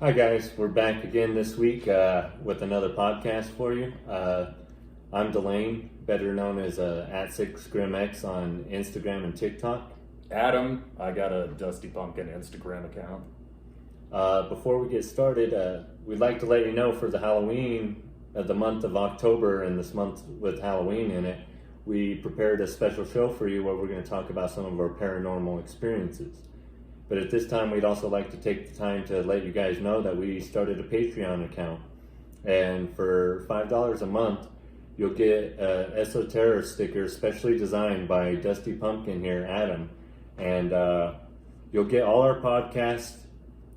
Hi guys, we're back again this week with another podcast for you. I'm Delane, better known as @6GrimX on Instagram and TikTok. Adam, I got a Dusty Pumpkin Instagram account. Before we get started, we'd like to let you know for the Halloween, the month of October, and this month with Halloween in it, we prepared a special show for you where we're going to talk about some of our paranormal experiences. But at this time, we'd also like to take the time to let you guys know that we started a Patreon account. And for $5 a month, you'll get an Esoterror sticker specially designed by Dusty Pumpkin here, Adam. And you'll get all our podcasts,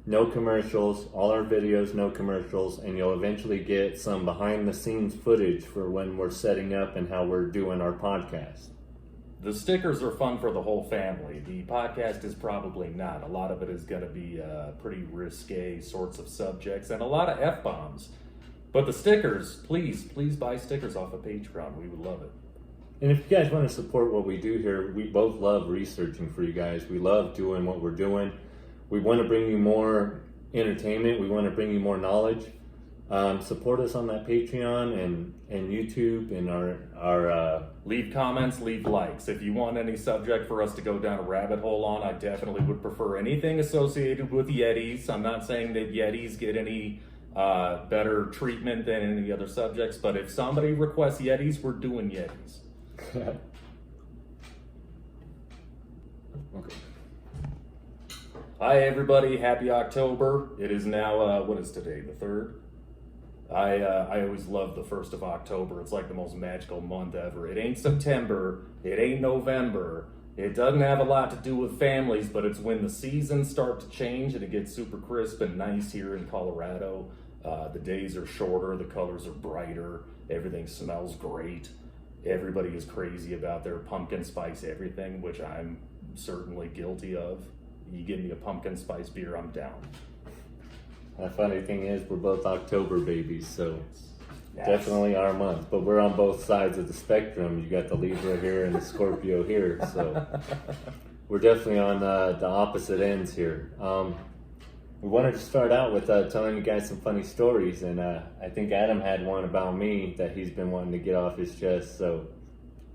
no commercials, all our videos, no commercials, and you'll eventually get some behind the scenes footage for when we're setting up and how we're doing our podcast. The stickers are fun for the whole family. The podcast is probably not. A lot of it is going to be pretty risque sorts of subjects and a lot of F-bombs. But the stickers, please buy stickers off of Patreon. We would love it. And if you guys want to support what we do here, we both love researching for you guys. We love doing what we're doing. We want to bring you more entertainment. We want to bring you more knowledge. Support us on that Patreon and YouTube and our leave comments, leave likes. If you want any subject for us to go down a rabbit hole on, I definitely would prefer anything associated with Yetis. I'm not saying that Yetis get any better treatment than any other subjects, but if somebody requests Yetis, we're doing Yetis. Okay. Hi everybody, happy October. It is now, what is today, the 3rd? I always love the 1st of October. It's like the most magical month ever. It ain't September, it ain't November. It doesn't have a lot to do with families, but it's when the seasons start to change and it gets super crisp and nice here in Colorado. The days are shorter, the colors are brighter, everything smells great. Everybody is crazy about their pumpkin spice everything, which I'm certainly guilty of. You give me a pumpkin spice beer, I'm down. The funny thing is, we're both October babies, so Yes. definitely our month. But we're on both sides of the spectrum. You got the Libra here and the Scorpio here, so we're definitely on the opposite ends here. We wanted to start out with telling you guys some funny stories, and I think Adam had one about me that he's been wanting to get off his chest, so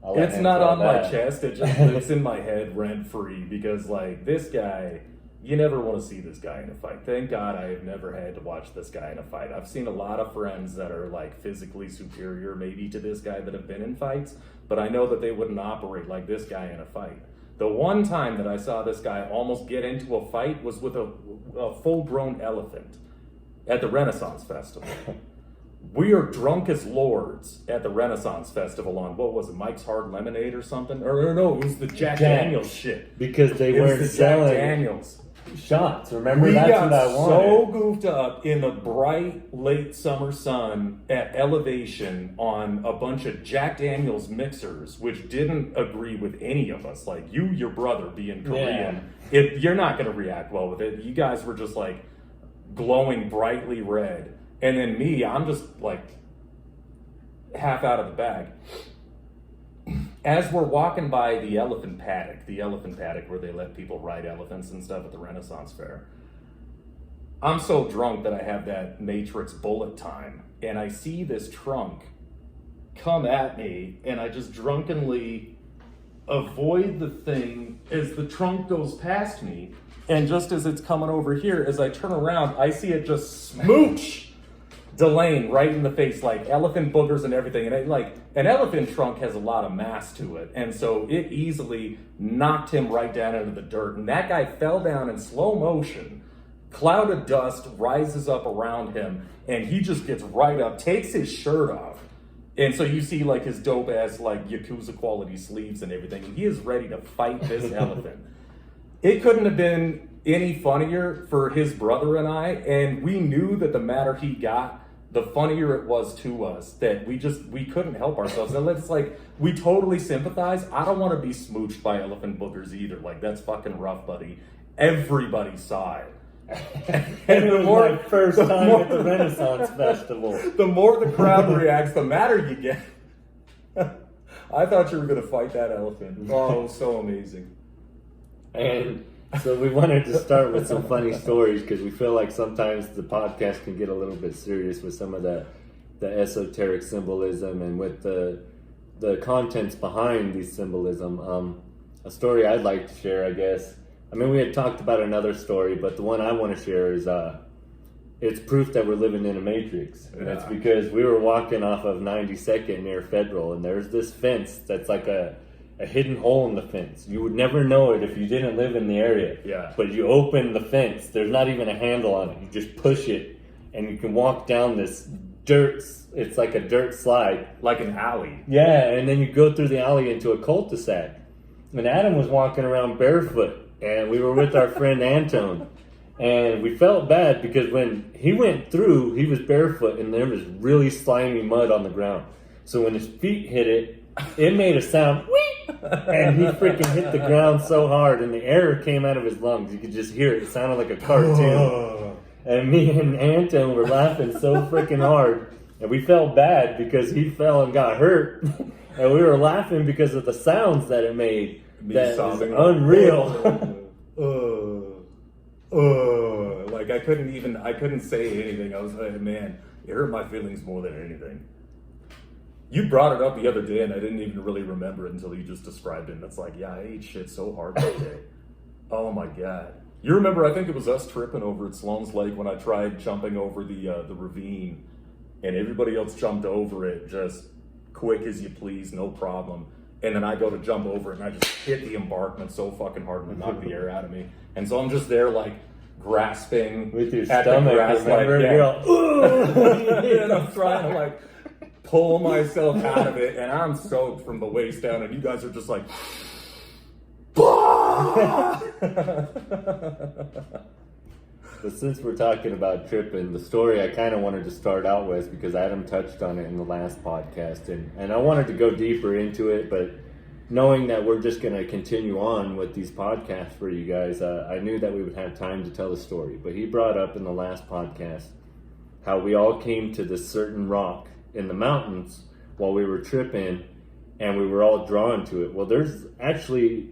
I'll let It's him not tell on that. my chest, it just lives in my head rent-free because, like, this guy, you never want to see this guy in a fight. Thank God I have never had to watch this guy in a fight. I've seen a lot of friends that are, like, physically superior maybe to this guy that have been in fights, but I know that they wouldn't operate like this guy in a fight. The one time that I saw this guy almost get into a fight was with a full-grown elephant at the Renaissance Festival. We are drunk as lords at the Renaissance Festival on, what was it, Mike's Hard Lemonade or something? Or no, it was the Jack Daniels shit. Because they It was weren't the selling Jack Daniels. shots. Remember, We that's got what I wanted. so goofed up in the bright late summer sun at elevation on a bunch of Jack Daniels mixers, which didn't agree with any of us. Like you, your brother being Korean, you're not going to react well with it. You guys were just like glowing brightly red. And then me, I'm just like half out of the bag. As we're walking by the elephant paddock where they let people ride elephants and stuff at the Renaissance Fair, I'm so drunk that I have that Matrix bullet time, and I see this trunk come at me, and I just drunkenly avoid the thing as the trunk goes past me, and just as it's coming over here, as I turn around, I see it just smooch Delane right in the face, like elephant boogers and everything. And like an elephant trunk has a lot of mass to it. And so it easily knocked him right down into the dirt. And that guy fell down in slow motion. Cloud of dust rises up around him. And he just gets right up, takes his shirt off. And so you see like his dope ass, like Yakuza quality sleeves and everything. And he is ready to fight this elephant. It couldn't have been any funnier for his brother and I. And we knew that the madder he got, the funnier it was to us, that we couldn't help ourselves. And it's like, we totally sympathize. I don't want to be smooched by elephant boogers either. Like, that's fucking rough, buddy. Everybody saw it. And it was my first time at the Renaissance Festival. The more the crowd reacts, the madder you get. I thought you were going to fight that elephant. Oh, it was so amazing. And So we wanted to start with some funny stories because we feel like sometimes the podcast can get a little bit serious with some of the esoteric symbolism and with the contents behind these symbolism. A story I'd like to share, I guess. I mean, we had talked about another story, but the one I want to share is it's proof that we're living in a matrix. And it's because we were walking off of 92nd near Federal, and there's this fence that's like a hidden hole in the fence. You would never know it if you didn't live in the area. Yeah. But you open the fence, there's not even a handle on it. You just push it, and you can walk down this dirt. It's like a dirt slide. Like an alley. Yeah, and then you go through the alley into a cul-de-sac. And Adam was walking around barefoot, and we were with our friend Anton. And we felt bad because when he went through, he was barefoot, and there was really slimy mud on the ground. So when his feet hit it, it made a sound, whee! And he freaking hit the ground so hard, and the air came out of his lungs. You could just hear it. It sounded like a cartoon. And me and Anton were laughing so freaking hard. And we felt bad because he fell and got hurt. And we were laughing because of the sounds that it made. That was unreal. Like I couldn't say anything. I was like, man, it hurt my feelings more than anything. You brought it up the other day and I didn't even really remember it until you just described it. And it's like, yeah, I ate shit so hard that day. Oh my God. You remember, I think it was us tripping over at Sloan's Lake when I tried jumping over the ravine and everybody else jumped over it just quick as you please, no problem. And then I go to jump over it and I just hit the embankment so fucking hard and it knocked the air out of me. And so I'm just there like grasping with your at stomach, the grass, like, you're all, and I'm trying to like pull myself out of it and I'm soaked from the waist down and you guys are just like But since we're talking about tripping, the story I kind of wanted to start out with, because Adam touched on it in the last podcast, and I wanted to go deeper into it, but knowing that we're just going to continue on with these podcasts for you guys, I knew that we would have time to tell the story. But he brought up in the last podcast how we all came to this certain rock in the mountains while we were tripping, and we were all drawn to it. Well, there's actually,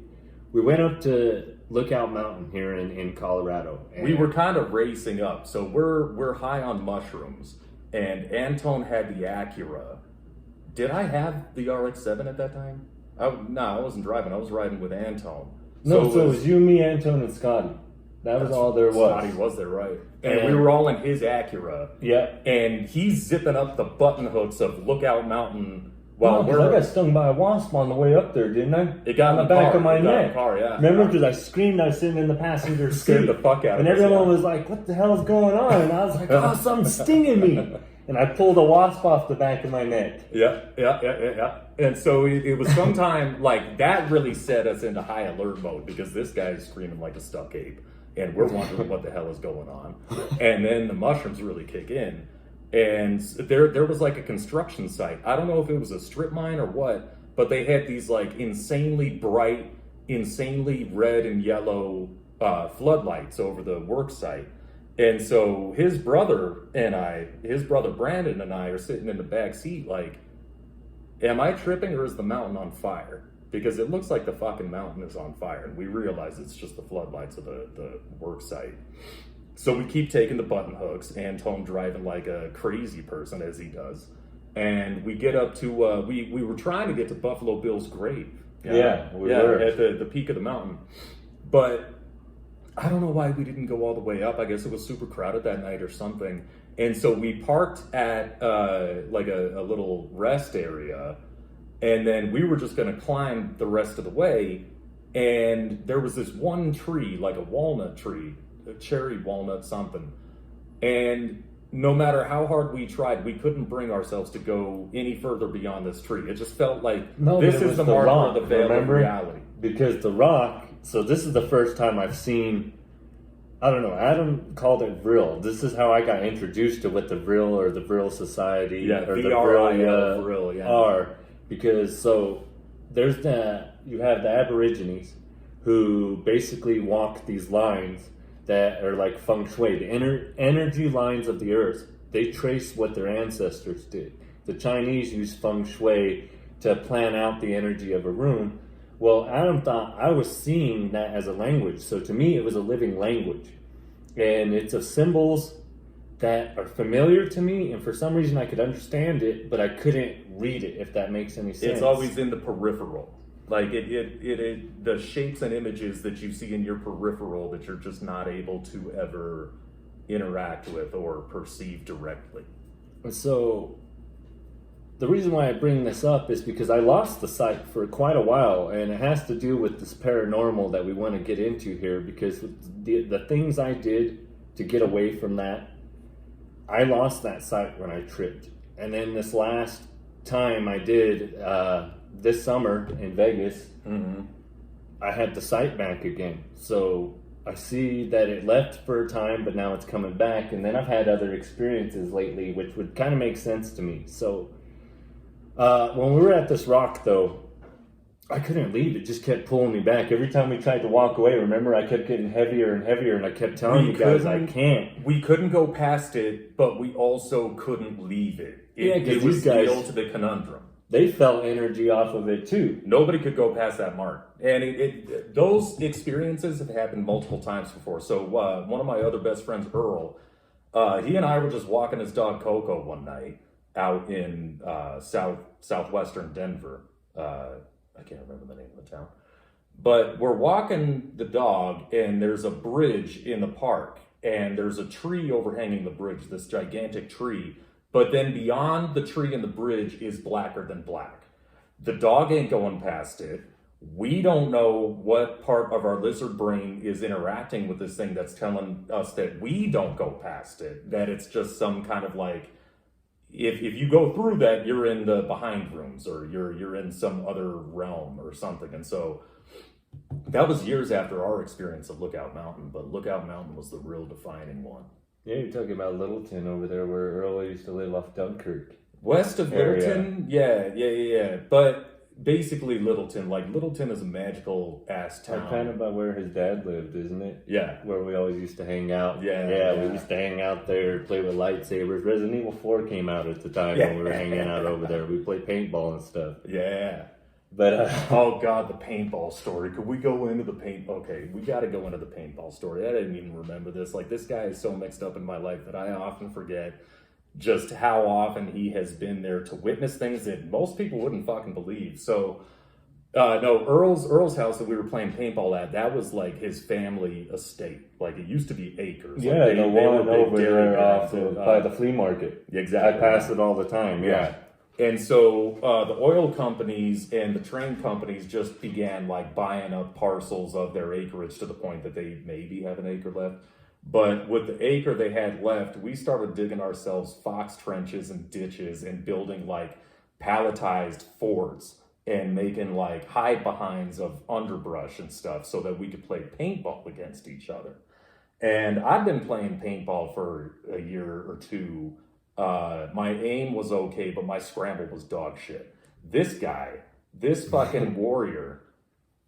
we went up to Lookout Mountain here in Colorado. And we were kind of racing up, so we're high on mushrooms, and Anton had the Acura. Did I have the RX-7 at that time? No, I wasn't driving. I was riding with Anton. So it was you, me, Anton, and Scotty. That was all there was. Scotty was there, right? And we were all in his Acura. Yeah. And he's zipping up the button hooks of Lookout Mountain. Well, I got stung by a wasp on the way up there, didn't I? It got on the back of my neck. Yeah. Remember, because I screamed, I was sitting in the passenger seat. Scared the fuck out of me. And everyone was like, what the hell is going on? And I was like, oh, something's stinging me. And I pulled a wasp off the back of my neck. Yeah. And so it was sometime, like, that really set us into high alert mode because this guy's screaming like a stuck ape. And we're wondering what the hell is going on. And then the mushrooms really kick in. And there was like a construction site. I don't know if it was a strip mine or what, but they had these like insanely bright, insanely red and yellow floodlights over the work site. And so his brother Brandon and I are sitting in the back seat like, am I tripping or is the mountain on fire? Because it looks like the fucking mountain is on fire. And we realize it's just the floodlights of the work site. So we keep taking the button hooks, Anton driving like a crazy person as he does. And we get up to, we were trying to get to Buffalo Bill's grave. Yeah, we were. At the peak of the mountain. But I don't know why we didn't go all the way up. I guess it was super crowded that night or something. And so we parked at like a little rest area. And then we were just going to climb the rest of the way. And there was this one tree, like a walnut tree, a cherry walnut something. And no matter how hard we tried, we couldn't bring ourselves to go any further beyond this tree. It just felt like this is the marker of the veil of reality. Because the rock, so this is the first time I've seen, I don't know, Adam called it Vril. This is how I got introduced to what the Vril or the Vril Society or the Vril are. Because so there's you have the Aborigines who basically walk these lines that are like feng shui, the energy lines of the earth. They trace what their ancestors did. The Chinese use feng shui to plan out the energy of a room, Well, Adam thought I was seeing that as a language. So to me, it was a living language. And it's of symbols that are familiar to me. And for some reason, I could understand it, but I couldn't read it, if that makes any sense. It's always in the peripheral. Like the shapes and images that you see in your peripheral that you're just not able to ever interact with or perceive directly. So the reason why I bring this up is because I lost the sight for quite a while, and it has to do with this paranormal that we want to get into here, because the things I did to get away from that, I lost that sight when I tripped. And then this last time I did, this summer in Vegas, I had the sight back again. So I see that it left for a time, but now it's coming back. And then I've had other experiences lately, which would kind of make sense to me. So when we were at this rock, though, I couldn't leave. It just kept pulling me back. Every time we tried to walk away, remember, I kept getting heavier and heavier, and I kept telling you guys, I can't. We couldn't go past it, but we also couldn't leave it. It was the ultimate conundrum. They felt energy off of it too. Nobody could go past that mark. And those experiences have happened multiple times before. So one of my other best friends, Earl, he and I were just walking his dog Coco one night out in southwestern Denver. I can't remember the name of the town. But we're walking the dog, and there's a bridge in the park, and there's a tree overhanging the bridge, this gigantic tree. But then beyond the tree and the bridge is blacker than black. The dog ain't going past it. We don't know what part of our lizard brain is interacting with this thing that's telling us that we don't go past it, that it's just some kind of like, if you go through that, you're in the behind rooms, or you're in some other realm or something. And so that was years after our experience of Lookout Mountain, but Lookout Mountain was the real defining one. Yeah, you're talking about Littleton over there where Earl used to live off Dunkirk. West of Littleton? Yeah. But basically Littleton is a magical ass town. Kind of about where his dad lived, isn't it? Yeah. Where we always used to hang out. Yeah. We used to hang out there, play with lightsabers. Resident Evil 4 came out at the time when we were hanging out over there. We played paintball and stuff. Yeah. But oh God, the paintball story. Could we go into the paint? Okay, we got to go into the paintball story. I didn't even remember this. Like, this guy is so mixed up in my life that I often forget just how often he has been there to witness things that most people wouldn't fucking believe. So, no, Earl's house that we were playing paintball at, that was like his family estate. Like, it used to be acres. Yeah, like the one over there off by the flea market. Exactly. I pass it all the time. Yeah. And so the oil companies and the train companies just began like buying up parcels of their acreage to the point that they maybe have an acre left. But with the acre they had left, we started digging ourselves fox trenches and ditches and building like palletized forts and making like hide behinds of underbrush and stuff so that we could play paintball against each other. And I've been playing paintball for a year or two. My aim was okay, but my scramble was dog shit. This guy, this fucking warrior,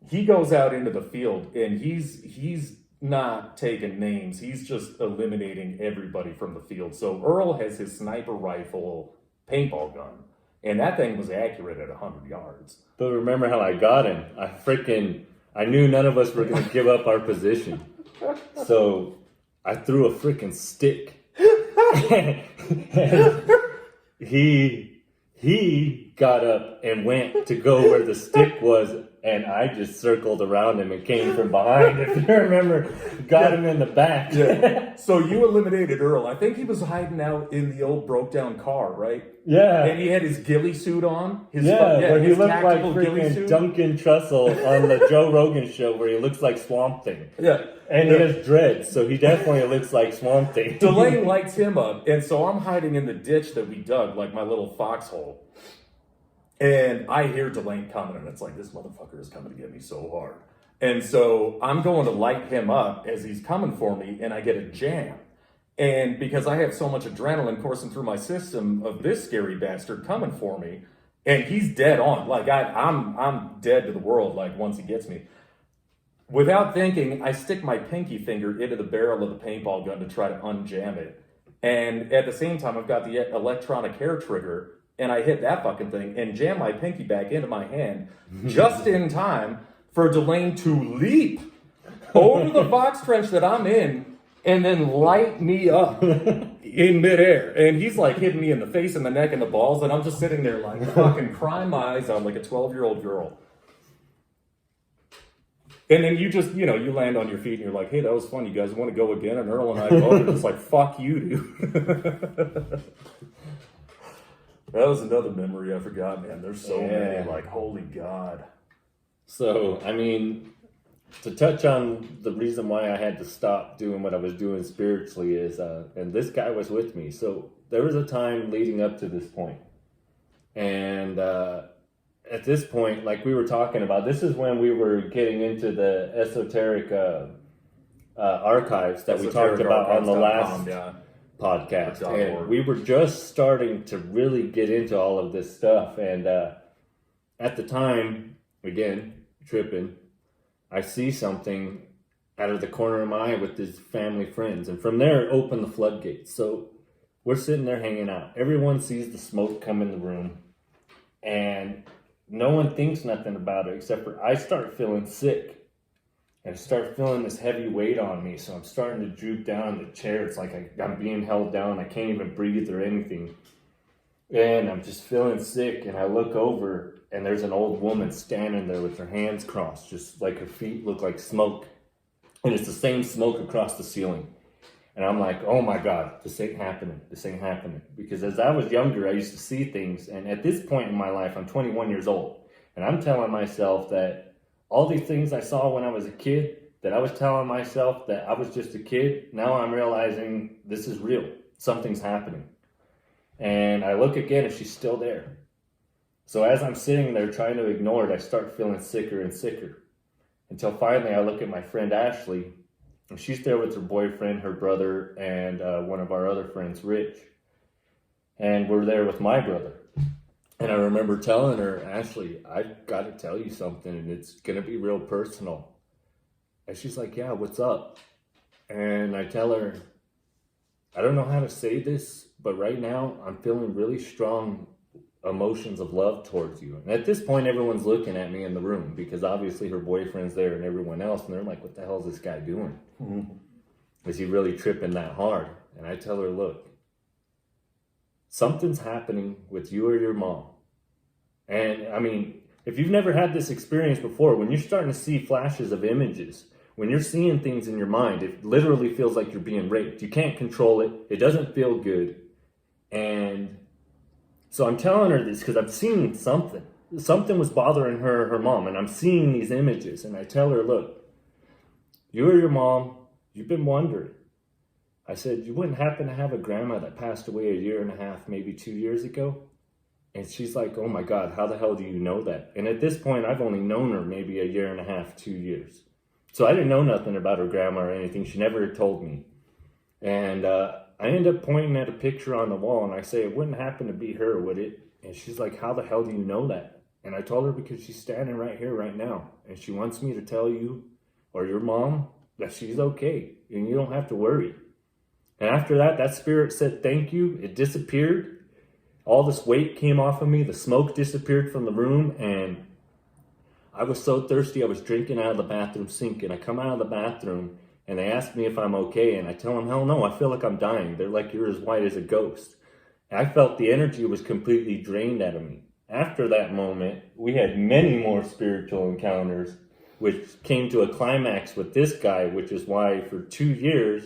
he goes out into the field and he's not taking names. He's just eliminating everybody from the field. So Earl has his sniper rifle paintball gun, and that thing was accurate at 100 yards. But remember how I got him? I knew none of us were going to give up our position. So I threw a freaking stick. he got up and went to go where the stick was, and I just circled around him and came from behind. If you remember, got him in the back. Yeah. So you eliminated Earl. I think he was hiding out in the old broke down car, right? Yeah. And he had his ghillie suit on. Where he looked like freaking Duncan Trussell on the Joe Rogan show, where he looks like Swamp Thing. Yeah. And he has dreads, so he definitely looks like Swamp Thing. Delane lights him up, and so I'm hiding in the ditch that we dug, like my little foxhole. And I hear Delane coming, and it's like, this motherfucker is coming to get me so hard. And so I'm going to light him up as he's coming for me, and I get a jam. And because I have so much adrenaline coursing through my system of this scary bastard coming for me, and he's dead on. Like, I'm dead to the world, like, once he gets me. Without thinking, I stick my pinky finger into the barrel of the paintball gun to try to unjam it. And at the same time, I've got the electronic hair trigger, and I hit that fucking thing and jam my pinky back into my hand just in time for Delane to leap over the box trench that I'm in and then light me up in midair. And he's like hitting me in the face and the neck and the balls, and I'm just sitting there like fucking crying my eyes out like a 12-year-old girl. And then you just, you land on your feet and you're like, hey, that was fun. You guys want to go again? And Earl and I both are just like, fuck you, dude. That was another memory I forgot, man. There's so many, like, holy God. So, I mean, to touch on the reason why I had to stop doing what I was doing spiritually is, and this guy was with me. So there was a time leading up to this point. And at this point, like we were talking about, this is when we were getting into the esoteric archives that we talked about on the last podcast. And we were just starting to really get into all of this stuff. And at the time, again, tripping, I see something out of the corner of my eye with his family friends. And from there, it opened the floodgates. So we're sitting there hanging out. Everyone sees the smoke come in the room. And no one thinks nothing about it except for I start feeling sick. And I start feeling this heavy weight on me. So I'm starting to droop down in the chair. It's like I'm being held down. I can't even breathe or anything. And I'm just feeling sick. And I look over and there's an old woman standing there with her hands crossed. Just like her feet look like smoke. And it's the same smoke across the ceiling. And I'm like, oh my God, this ain't happening. This ain't happening. Because as I was younger, I used to see things. And at this point in my life, I'm 21 years old. And I'm telling myself that all these things I saw when I was a kid, that I was telling myself that I was just a kid. Now I'm realizing this is real. Something's happening. And I look again and she's still there. So as I'm sitting there trying to ignore it, I start feeling sicker and sicker. Until finally I look at my friend Ashley. And she's there with her boyfriend, her brother, and one of our other friends, Rich. And we're there with my brother. And I remember telling her, Ashley, I've got to tell you something, and it's going to be real personal. And she's like, yeah, what's up? And I tell her, I don't know how to say this, but right now I'm feeling really strong emotions of love towards you. And at this point, everyone's looking at me in the room because obviously her boyfriend's there and everyone else. And they're like, what the hell is this guy doing? Mm-hmm. Is he really tripping that hard? And I tell her, look, something's happening with you or your mom. And I mean, if you've never had this experience before, when you're starting to see flashes of images, when you're seeing things in your mind, it literally feels like you're being raped. You can't control it. It doesn't feel good. And so I'm telling her this because I've seen something. Something was bothering her mom, and I'm seeing these images. And I tell her, look, you or your mom, you've been wondering. I said, you wouldn't happen to have a grandma that passed away 1.5 years, maybe 2 years ago? And she's like, oh my God, how the hell do you know that? And at this point, I've only known her maybe 1.5 years, 2 years. So I didn't know nothing about her grandma or anything. She never told me. And I end up pointing at a picture on the wall, and I say, it wouldn't happen to be her, would it? And she's like, how the hell do you know that? And I told her because she's standing right here, right now. And she wants me to tell you or your mom that she's okay. And you don't have to worry. And after that, that spirit said, thank you. It disappeared. All this weight came off of me. The smoke disappeared from the room. And I was so thirsty, I was drinking out of the bathroom sink. And I come out of the bathroom, and they ask me if I'm okay. And I tell them, hell no, I feel like I'm dying. They're like, you're as white as a ghost. And I felt the energy was completely drained out of me. After that moment, we had many more spiritual encounters, which came to a climax with this guy, which is why for 2 years,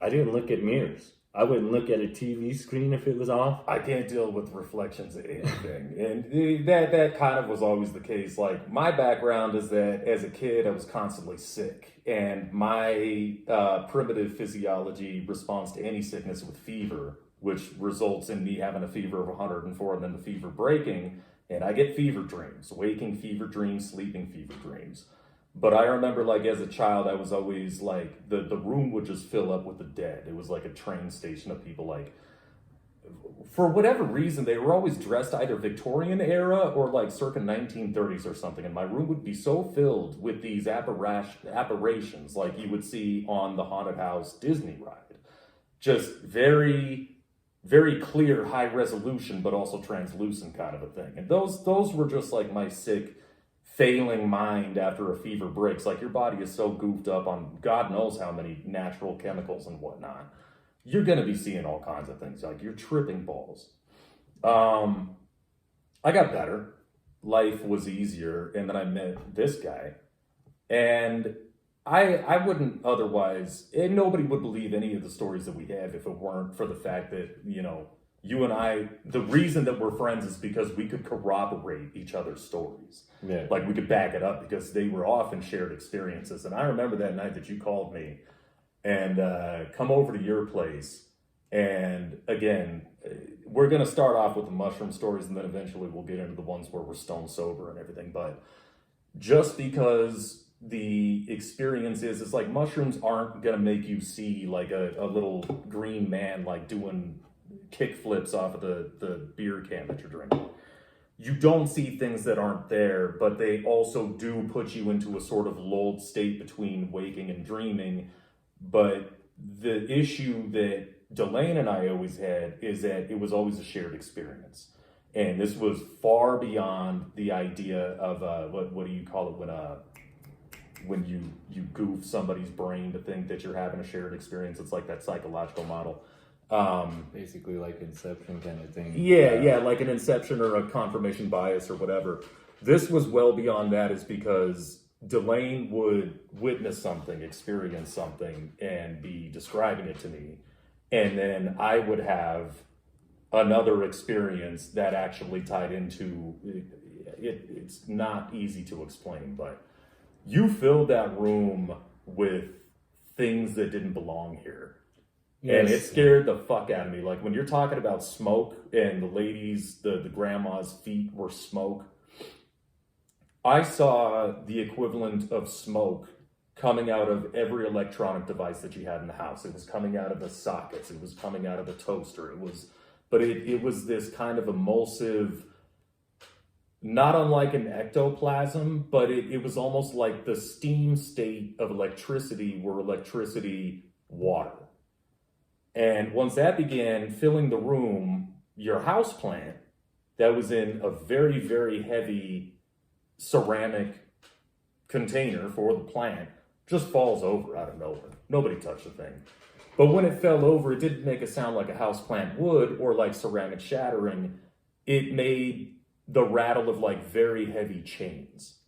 I didn't look at mirrors. I wouldn't look at a TV screen if it was off. I can't deal with reflections of anything. And that kind of was always the case. Like, my background is that as a kid, I was constantly sick. And my primitive physiology responds to any sickness with fever, which results in me having a fever of 104 and then the fever breaking. And I get fever dreams, waking fever dreams, sleeping fever dreams. But I remember, like, as a child, I was always, like, the room would just fill up with the dead. It was like a train station of people, like, for whatever reason, they were always dressed either Victorian era or, like, circa 1930s or something. And my room would be so filled with these apparitions, like you would see on the Haunted House Disney ride. Just very very clear, high resolution, but also translucent kind of a thing. And those were just like my sick, failing mind after a fever breaks. Like, your body is so goofed up on God knows how many natural chemicals and whatnot. You're going to be seeing all kinds of things. Like, you're tripping balls. I got better. Life was easier. And then I met this guy. And I wouldn't otherwise, and nobody would believe any of the stories that we have if it weren't for the fact that, you know, you and I, the reason that we're friends is because we could corroborate each other's stories. Yeah. Like, we could back it up because they were often shared experiences. And I remember that night that you called me and come over to your place. And again, we're going to start off with the mushroom stories, and then eventually we'll get into the ones where we're stone sober and everything. But just because the experience is, it's like mushrooms aren't going to make you see like a little green man like doing kick flips off of the beer can that you're drinking. You don't see things that aren't there, but they also do put you into a sort of lulled state between waking and dreaming. But the issue that Delane and I always had is that it was always a shared experience. And this was far beyond the idea of what do you call it when you goof somebody's brain to think that you're having a shared experience. It's like that psychological model. Basically like Inception kind of thing. Yeah, like an Inception or a confirmation bias or whatever. This was well beyond that, is because Delane would witness something, experience something, and be describing it to me. And then I would have another experience that actually tied into it. It's not easy to explain, but you filled that room with things that didn't belong here. Yes. And it scared the fuck out of me. Like, when you're talking about smoke and the ladies, the grandma's feet were smoke, I saw the equivalent of smoke coming out of every electronic device that you had in the house. It was coming out of the sockets. It was coming out of the toaster. It was this kind of emulsive, not unlike an ectoplasm, but it was almost like the steam state of electricity were electricity water. And once that began filling the room, your house plant that was in a very, very heavy ceramic container for the plant just falls over out of nowhere. Nobody touched the thing. But when it fell over, it didn't make a sound like a house plant would or like ceramic shattering. It made the rattle of like very heavy chains.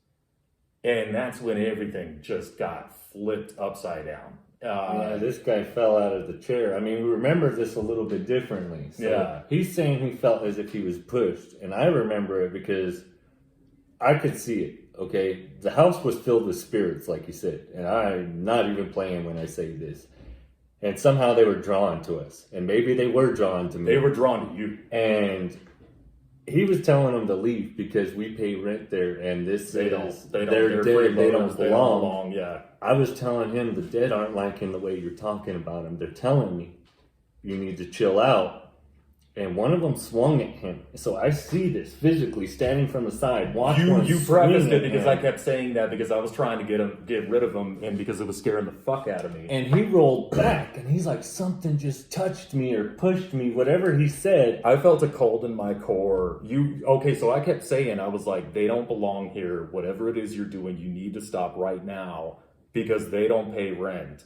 And that's when everything just got flipped upside down. Yeah, this guy fell out of the chair. I mean, we remember this a little bit differently. So yeah. He's saying he felt as if he was pushed. And I remember it because I could see it, okay? The house was filled with spirits, like you said. And I'm not even playing when I say this. And somehow they were drawn to us. And maybe they were drawn to me. They were drawn to you. And he was telling them to leave because we pay rent there, and they're dead, they don't belong. Yeah. I was telling him the dead aren't liking the way you're talking about them. They're telling me you need to chill out. And one of them swung at him. So I see this physically standing from the side. You prefaced it because I kept saying that because I was trying to get rid of him, and because it was scaring the fuck out of me. And he rolled back, and he's like, something just touched me or pushed me, whatever he said. I felt a cold in my core. So I kept saying, I was like, they don't belong here. Whatever it is you're doing, you need to stop right now because they don't pay rent.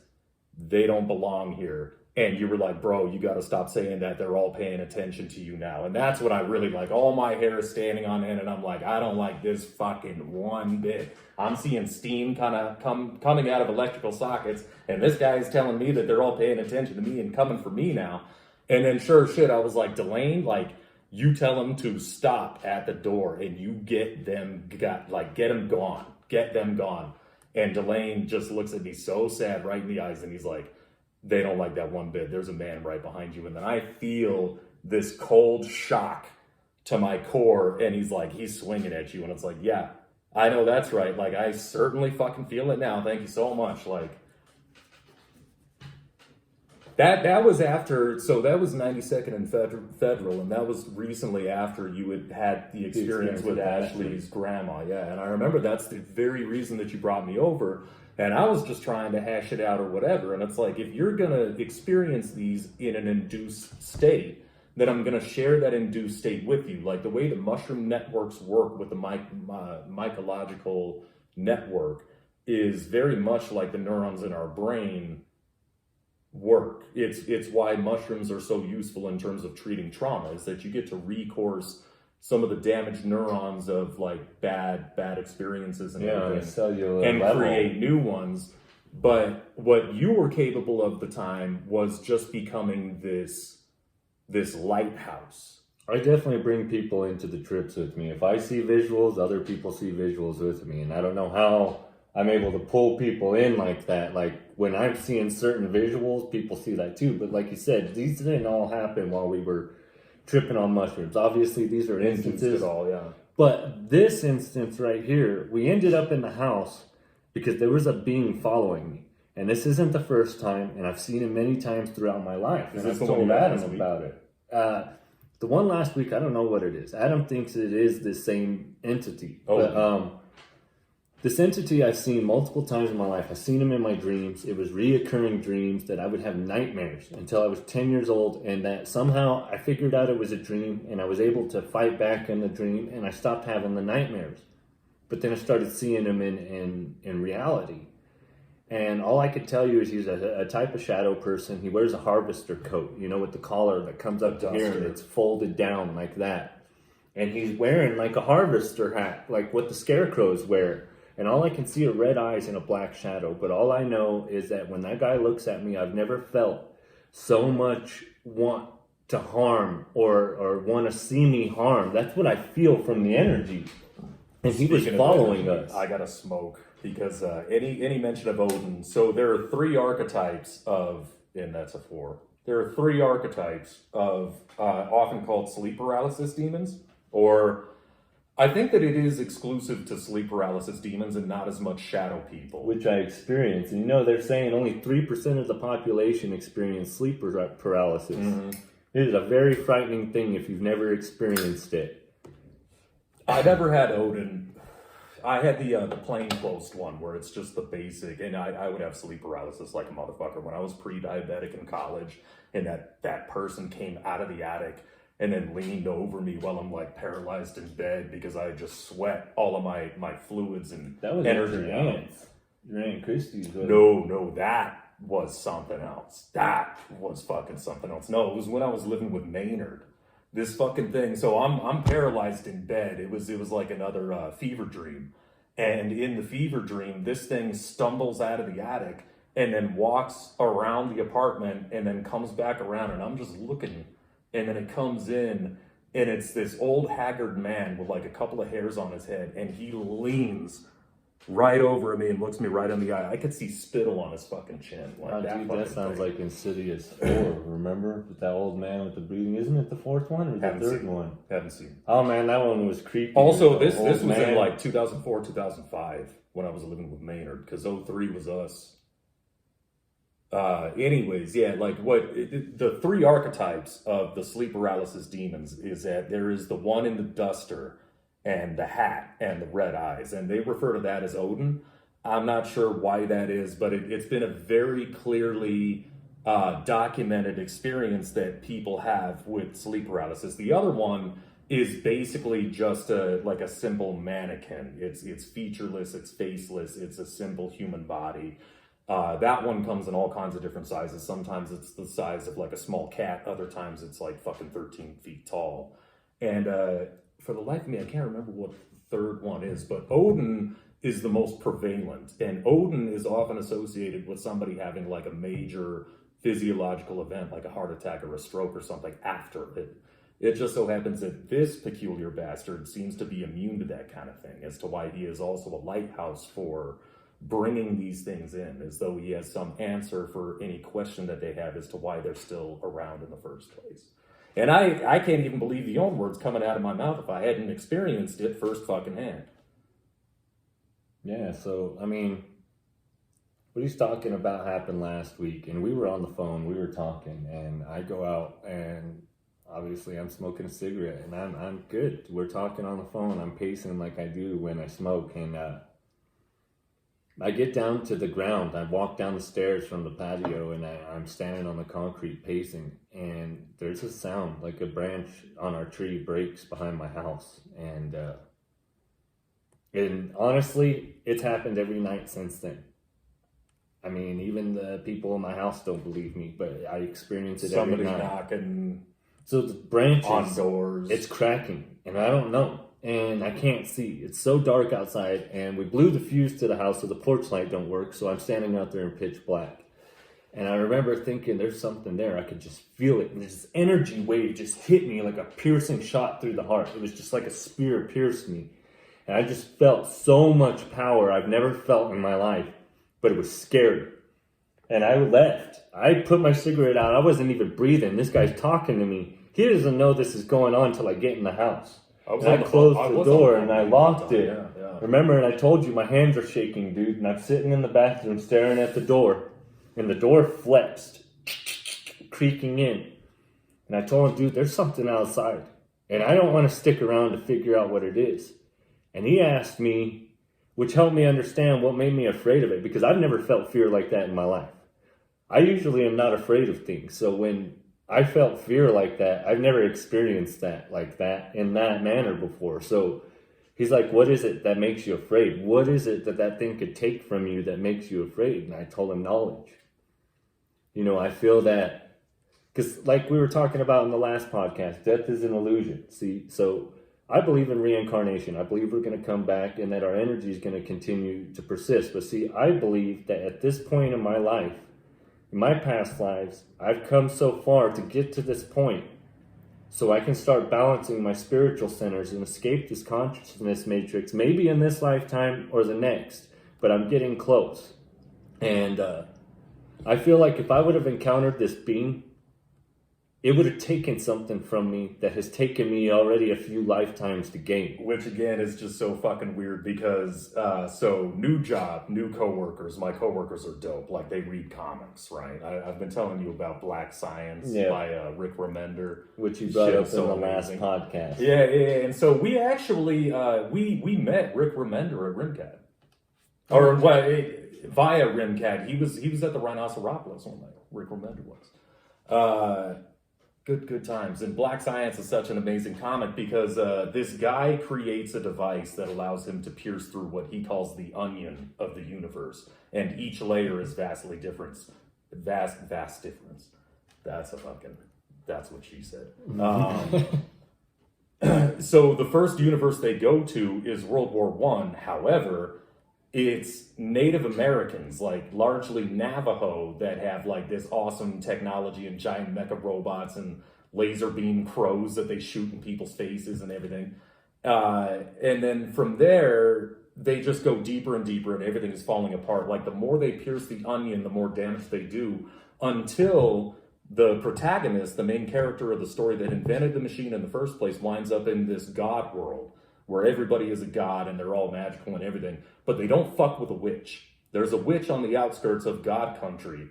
They don't belong here. And you were like, bro, you got to stop saying that. They're all paying attention to you now. And that's what I really like. All my hair is standing on end. And I'm like, I don't like this fucking one bit. I'm seeing steam kind of coming out of electrical sockets. And this guy's telling me that they're all paying attention to me and coming for me now. And then sure shit, I was like, Delane, like, you tell them to stop at the door and you get them gone. Get them gone. And Delane just looks at me so sad right in the eyes. And he's like, they don't like that one bit. There's a man right behind you. And then I feel this cold shock to my core. And he's swinging at you. And it's like, yeah, I know that's right. Like, I certainly fucking feel it now. Thank you so much. Like, that was after, so that was 92nd and Federal. And that was recently after you had the experience with Ashley's grandma. Yeah. And I remember that's the very reason that you brought me over. And I was just trying to hash it out or whatever. And it's like, if you're going to experience these in an induced state, then I'm going to share that induced state with you. Like the way the mushroom networks work with the mycological network is very much like the neurons in our brain work. It's why mushrooms are so useful in terms of treating trauma, is that you get to recourse some of the damaged neurons of like bad experiences and everything, cellular and level. create new ones. But what you were capable of at the time was just becoming this lighthouse. I definitely bring people into the trips with me. If I see visuals, other people see visuals with me, and I don't know how I'm able to pull people in like that. Like when I'm seeing certain visuals, people see that too. But like you said, these didn't all happen while we were tripping on mushrooms. Obviously, these are instances. All, yeah. But this instance right here, we ended up in the house because there was a being following me. And this isn't the first time, and I've seen it many times throughout my life. Is and this I've the one told you had Adam last week? about it. The one last week, I don't know what it is. Adam thinks it is the same entity. Oh. But this entity I've seen multiple times in my life. I've seen him in my dreams. It was reoccurring dreams that I would have nightmares until I was 10 years old, and that somehow I figured out it was a dream, and I was able to fight back in the dream, and I stopped having the nightmares. But then I started seeing him in reality. And all I could tell you is he's a type of shadow person. He wears a harvester coat, you know, with the collar that comes up to here and it's folded down like that. And he's wearing like a harvester hat, like what the scarecrows wear. And all I can see are red eyes and a black shadow. But all I know is that when that guy looks at me, I've never felt so much want to harm or want to see me harm. That's what I feel from the energy. And he was following us. I gotta smoke because any mention of Odin. So there are 3 archetypes of, and that's a 4. There are 3 archetypes of often called sleep paralysis demons, or I think that it is exclusive to sleep paralysis demons and not as much shadow people. Which I experienced. And you know, they're saying only 3% of the population experience sleep paralysis. Mm-hmm. It is a very frightening thing if you've never experienced it. I never had Odin. I had the plainclothes one where it's just the basic, and I would have sleep paralysis like a motherfucker when I was pre-diabetic in college, and that person came out of the attic and then leaned over me while I'm like paralyzed in bed because I just sweat all of my fluids and that was energy out. Your Aunt Christie's. No, that was something else. That was fucking something else. No, it was when I was living with Maynard. This fucking thing. So I'm paralyzed in bed. It was like another fever dream. And in the fever dream, this thing stumbles out of the attic and then walks around the apartment and then comes back around, and I'm just looking, and then it comes in and it's this old haggard man with like a couple of hairs on his head, and he leans right over at me and looks me right in the eye. I could see spittle on his fucking chin. Like that sounds like Insidious 4. Remember with that old man with the breathing? Isn't it the 4th one or the 3rd one? Haven't seen. Oh man, that one was creepy. Also, this was in like 2004, 2005 when I was living with Maynard, because 03 was us. Anyways, yeah, like the 3 archetypes of the sleep paralysis demons is that there is the one in the duster and the hat and the red eyes, and they refer to that as Odin. I'm not sure why that is, but it's been a very clearly documented experience that people have with sleep paralysis. The other one is basically just like a simple mannequin. It's featureless, it's faceless, it's a simple human body. That one comes in all kinds of different sizes. Sometimes it's the size of like a small cat. Other times it's like fucking 13 feet tall. And for the life of me, I can't remember what the 3rd one is, but Odin is the most prevalent. And Odin is often associated with somebody having like a major physiological event, like a heart attack or a stroke or something after it. It just so happens that this peculiar bastard seems to be immune to that kind of thing, as to why he is also a lighthouse for bringing these things in, as though he has some answer for any question that they have as to why they're still around in the first place. And I can't even believe the own words coming out of my mouth if I hadn't experienced it first fucking hand. Yeah, so, I mean, what he's talking about happened last week, and we were on the phone, we were talking, and I go out, and obviously I'm smoking a cigarette, and I'm good. We're talking on the phone, I'm pacing like I do when I smoke, and I get down to the ground. I walk down the stairs from the patio, and I'm standing on the concrete pacing, and there's a sound like a branch on our tree breaks behind my house. And honestly, it's happened every night since then. I mean, even the people in my house don't believe me, but I experience it Somebody every night. knocking So the branches on doors. it's cracking, and I don't know, and I can't see. It's so dark outside, and we blew the fuse to the house, so the porch light don't work. So I'm standing out there in pitch black, and I remember thinking, "There's something there." I could just feel it, and this energy wave just hit me like a piercing shot through the heart. It was just like a spear pierced me, and I just felt so much power I've never felt in my life. But it was scary. And I left. I put my cigarette out. I wasn't even breathing. This guy's talking to me. He doesn't know this is going on until I get in the house. I closed the door and I locked it. Yeah. Remember, and I told you my hands are shaking, dude. And I'm sitting in the bathroom staring at the door. And the door flexed, creaking in. And I told him, dude, there's something outside. And I don't want to stick around to figure out what it is. And he asked me, which helped me understand what made me afraid of it, because I've never felt fear like that in my life. I usually am not afraid of things. So when I felt fear like that, I've never experienced that like that in that manner before. So he's like, what is it that makes you afraid? What is it that thing could take from you that makes you afraid? And I told him knowledge. You know, I feel that, because like we were talking about in the last podcast, death is an illusion. See, so I believe in reincarnation. I believe we're going to come back and that our energy is going to continue to persist. But see, I believe that at this point in my life, in my past lives, I've come so far to get to this point so I can start balancing my spiritual centers and escape this consciousness matrix, maybe in this lifetime or the next, but I'm getting close. And I feel like if I would have encountered this being, it would have taken something from me that has taken me already a few lifetimes to gain. Which again is just so fucking weird because, so new job, new coworkers. My coworkers are dope. Like they read comics, right? I've been telling you about Black Science by Rick Remender. Which you brought up in the last podcast. Yeah. And so we actually, we met Rick Remender at Rimcat. Or via Rimcat. He was at the Rhinoceropolis one night. Rick Remender was. Good times. And Black Science is such an amazing comic because this guy creates a device that allows him to pierce through what he calls the onion of the universe. And each layer is vastly different. Vast difference. That's what she said. So the first universe they go to is World War I. However, it's Native Americans, like largely Navajo, that have like this awesome technology and giant mecha robots and laser beam crows that they shoot in people's faces and everything. And then from there, they just go deeper and deeper and everything is falling apart. Like the more they pierce the onion, the more damage they do, until the protagonist, the main character of the story that invented the machine in the first place, winds up in this god world where everybody is a god and they're all magical and everything, but they don't fuck with a witch. There's a witch on the outskirts of God country.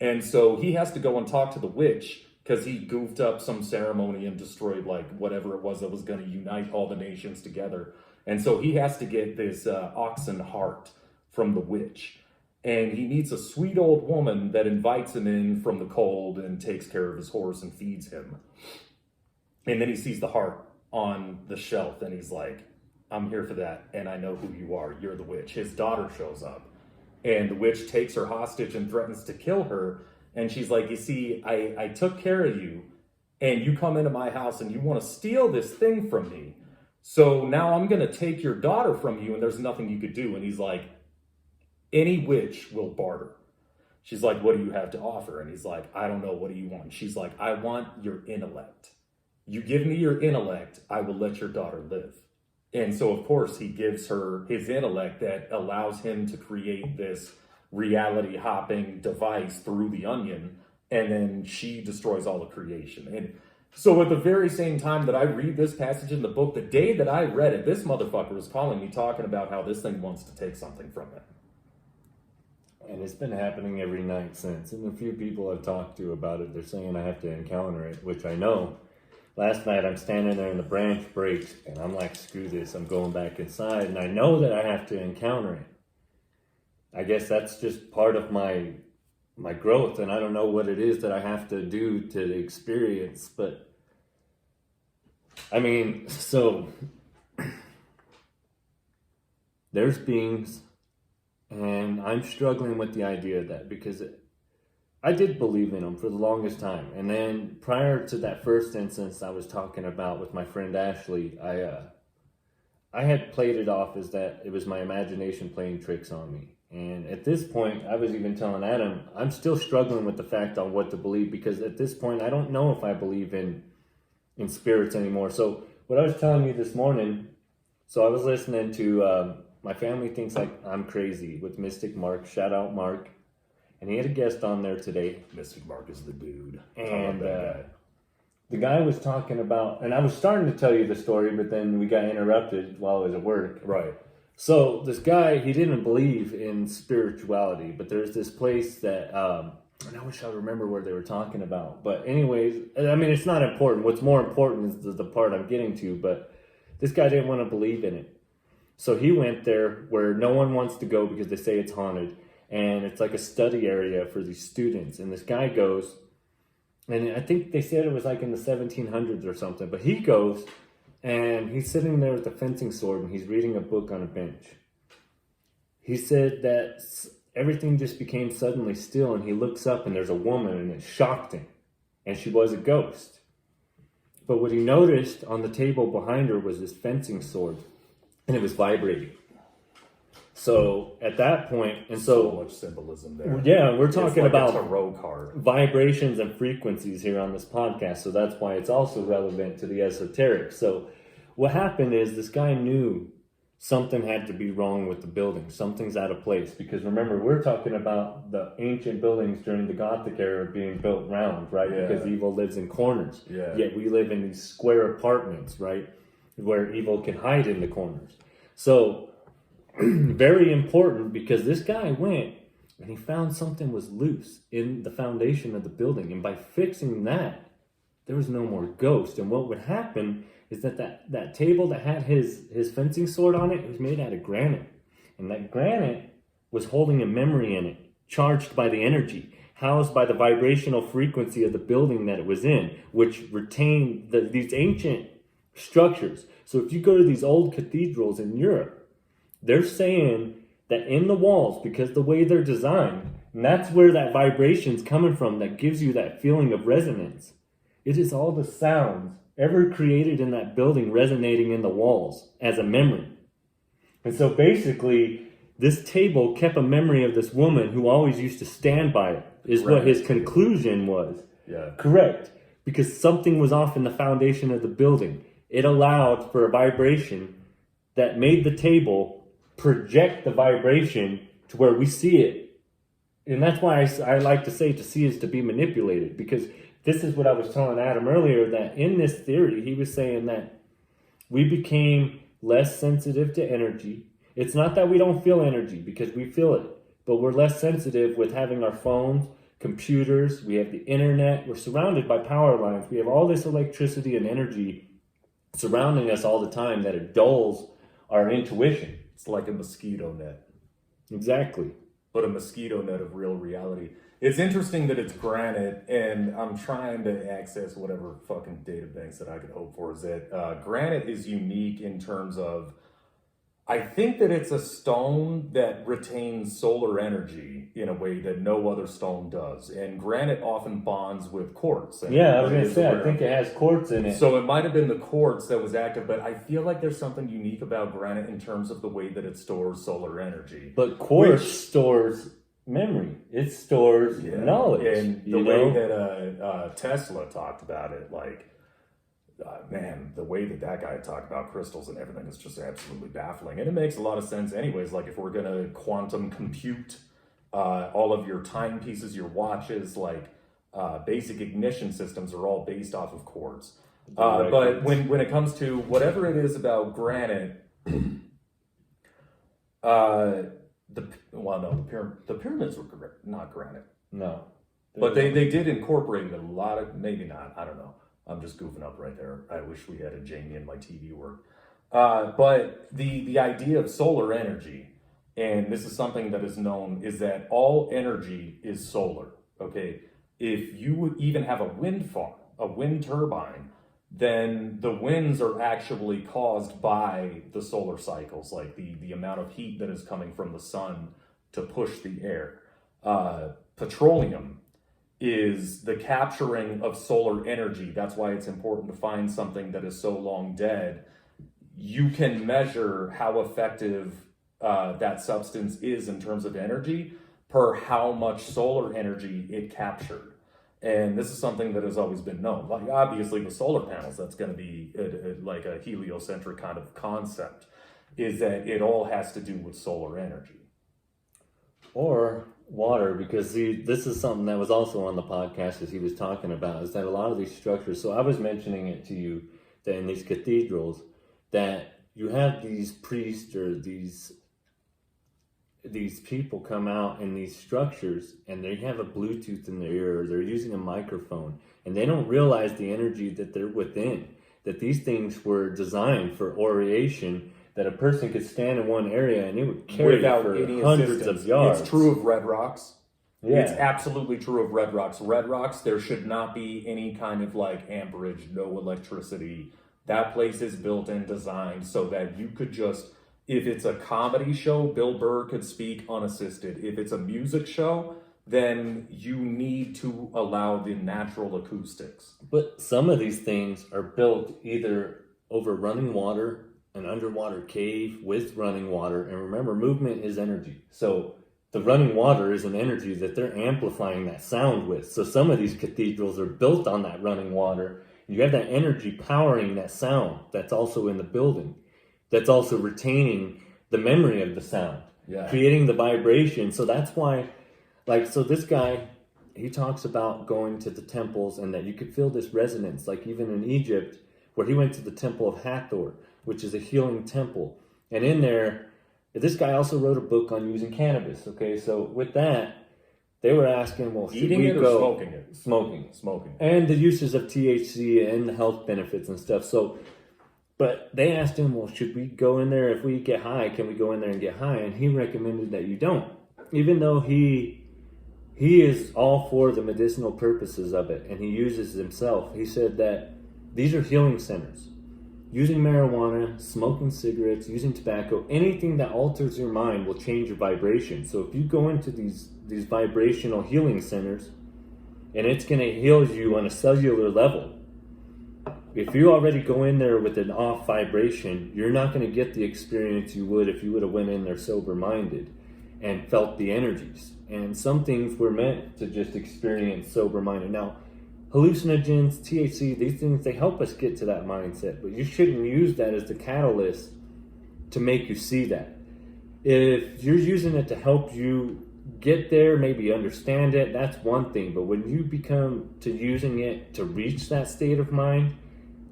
And so he has to go and talk to the witch because he goofed up some ceremony and destroyed like whatever it was that was going to unite all the nations together. And so he has to get this oxen heart from the witch. And he meets a sweet old woman that invites him in from the cold and takes care of his horse and feeds him. And then he sees the heart on the shelf and he's like, I'm here for that and I know who you are. You're the witch. His daughter shows up and the witch takes her hostage and threatens to kill her. And she's like, you see, I took care of you and you come into my house and you want to steal this thing from me. So now I'm going to take your daughter from you and there's nothing you could do. And he's like, any witch will barter. She's like, what do you have to offer? And he's like, I don't know. What do you want? She's like, I want your intellect. You give me your intellect, I will let your daughter live. And so, of course, he gives her his intellect that allows him to create this reality-hopping device through the onion, and then she destroys all the creation. And so at the very same time that I read this passage in the book, the day that I read it, this motherfucker was calling me talking about how this thing wants to take something from it. And it's been happening every night since. And a few people I've talked to about it, they're saying I have to encounter it, which I know. Last night I'm standing there and the branch breaks and I'm like, screw this, I'm going back inside. And I know that I have to encounter it. I guess that's just part of my growth, and I don't know what it is that I have to do to experience, but I mean, so there's beings, and I'm struggling with the idea of that because I did believe in them for the longest time. And then prior to that first instance I was talking about with my friend Ashley, I had played it off as that it was my imagination playing tricks on me. And at this point, I was even telling Adam, I'm still struggling with the fact on what to believe, because at this point, I don't know if I believe in spirits anymore. So what I was telling you this morning, so I was listening to My Family Thinks Like I'm Crazy with Mystic Mark. Shout out Mark. And he had a guest on there today. Mystic Mark is the dude. And the guy was talking about, and I was starting to tell you the story, but then we got interrupted while I was at work. Right. So this guy, he didn't believe in spirituality, but there's this place that, and I wish I remember where they were talking about. But anyways, I mean, it's not important. What's more important is the part I'm getting to, but this guy didn't want to believe in it. So he went there where no one wants to go because they say it's haunted. And it's like a study area for these students. And this guy goes, and I think they said it was like in the 1700s or something, but he goes, and he's sitting there with a fencing sword, and he's reading a book on a bench. He said that everything just became suddenly still, and he looks up, and there's a woman, and it shocked him. And she was a ghost. But what he noticed on the table behind her was this fencing sword, and it was vibrating. So at that point, and so much symbolism there. Yeah, we're talking like about a tarot card. Vibrations and frequencies here on this podcast. So that's why it's also relevant to the esoteric. So what happened is this guy knew something had to be wrong with the building. Something's out of place. Because remember, we're talking about the ancient buildings during the Gothic era being built round, right? Yeah. Because evil lives in corners. Yeah. Yet we live in these square apartments, right? Where evil can hide in the corners. So very important, because this guy went and he found something was loose in the foundation of the building. And by fixing that, there was no more ghost. And what would happen is that table that had his fencing sword on it was made out of granite. And that granite was holding a memory in it, charged by the energy, housed by the vibrational frequency of the building that it was in, which retained these ancient structures. So if you go to these old cathedrals in Europe, they're saying that in the walls, because the way they're designed, and that's where that vibration's coming from that gives you that feeling of resonance. It is all the sounds ever created in that building resonating in the walls as a memory. And so basically, this table kept a memory of this woman who always used to stand by it, is what his conclusion was. Yeah. Correct. Because something was off in the foundation of the building. It allowed for a vibration that made the table project the vibration to where we see it. And that's why I like to say to see is to be manipulated, because this is what I was telling Adam earlier, that in this theory, he was saying that we became less sensitive to energy. It's not that we don't feel energy, because we feel it, but we're less sensitive with having our phones, computers, we have the internet, we're surrounded by power lines, we have all this electricity and energy surrounding us all the time that it dulls our intuition. It's like a mosquito net. Exactly. But a mosquito net of real reality. It's interesting that it's granite, and I'm trying to access whatever fucking data banks that I could hope for. Is that granite is unique in terms of, I think that it's a stone that retains solar energy in a way that no other stone does. And granite often bonds with quartz. Yeah, I was going to say, I think it has quartz in it. So it might have been the quartz that was active, but I feel like there's something unique about granite in terms of the way that it stores solar energy. But quartz stores memory. It stores knowledge. And the way that Tesla talked about it, like, man, the way that guy talked about crystals and everything is just absolutely baffling. And it makes a lot of sense anyways. Like, if we're going to quantum compute all of your timepieces, your watches, like basic ignition systems are all based off of quartz. But when it comes to whatever it is about granite, the pyramids were not granite. No. But they did incorporate a lot of, maybe not, I don't know. I'm just goofing up right there. I wish we had a Jamie in my TV work. But the idea of solar energy, and this is something that is known, is that all energy is solar, okay? If you would even have a wind farm, a wind turbine, then the winds are actually caused by the solar cycles, like the amount of heat that is coming from the sun to push the air. Petroleum is the capturing of solar energy. That's why it's important to find something that is so long dead. You can measure how effective that substance is in terms of energy per how much solar energy it captured. And this is something that has always been known. Like obviously with solar panels, that's going to be like a heliocentric kind of concept, is that it all has to do with solar energy. Or water, because this is something that was also on the podcast as he was talking about, is that a lot of these structures, so I was mentioning it to you, that in these cathedrals, that you have these priests or these people come out in these structures and they have a Bluetooth in their ear, or they're using a microphone, and they don't realize the energy that they're within, that these things were designed for aeration, that a person could stand in one area and it would carry without for any hundreds assistance. of yards. It's true of Red Rocks. Yeah. It's absolutely true of Red Rocks. Red Rocks, there should not be any kind of like amperage, no electricity. That place is built and designed so that you could just, if it's a comedy show, Bill Burr could speak unassisted. If it's a music show, then you need to allow the natural acoustics. But some of these things are built either over running water, an underwater cave with running water, and remember, movement is energy. So the running water is an energy that they're amplifying that sound with. So some of these cathedrals are built on that running water. You have that energy powering that sound that's also in the building, that's also retaining the memory of the sound, creating the vibration. So that's why, like, so this guy, he talks about going to the temples and that you could feel this resonance, like even in Egypt, where he went to the temple of Hathor, which is a healing temple. And in there, this guy also wrote a book on using cannabis, okay? So with that, they were asking, well, should Eating we it or go... smoking it? Smoking. And the uses of THC and the health benefits and stuff. So, but they asked him, well, should we go in there if we get high? Can we go in there and get high? And he recommended that you don't. Even though he is all for the medicinal purposes of it, and he uses himself. He said that these are healing centers. Using marijuana, smoking cigarettes, using tobacco, anything that alters your mind will change your vibration. So if you go into these vibrational healing centers, and it's going to heal you on a cellular level, if you already go in there with an off vibration, you're not going to get the experience you would if you would have went in there sober-minded and felt the energies. And some things were meant to just experience sober-minded. Now, hallucinogens, THC, these things, they help us get to that mindset, but you shouldn't use that as the catalyst to make you see that. If you're using it to help you get there, maybe understand it, that's one thing. But when you become to using it to reach that state of mind,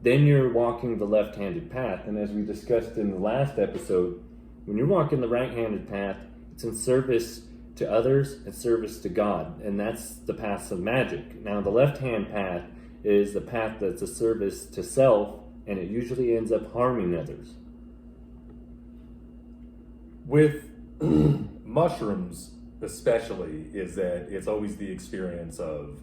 then you're walking the left-handed path. And as we discussed in the last episode, when you're walking the right-handed path, it's in service to others and service to God, and that's the path of magic. Now, the left-hand path is the path that's a service to self, and it usually ends up harming others. With mushrooms, especially, is that it's always the experience of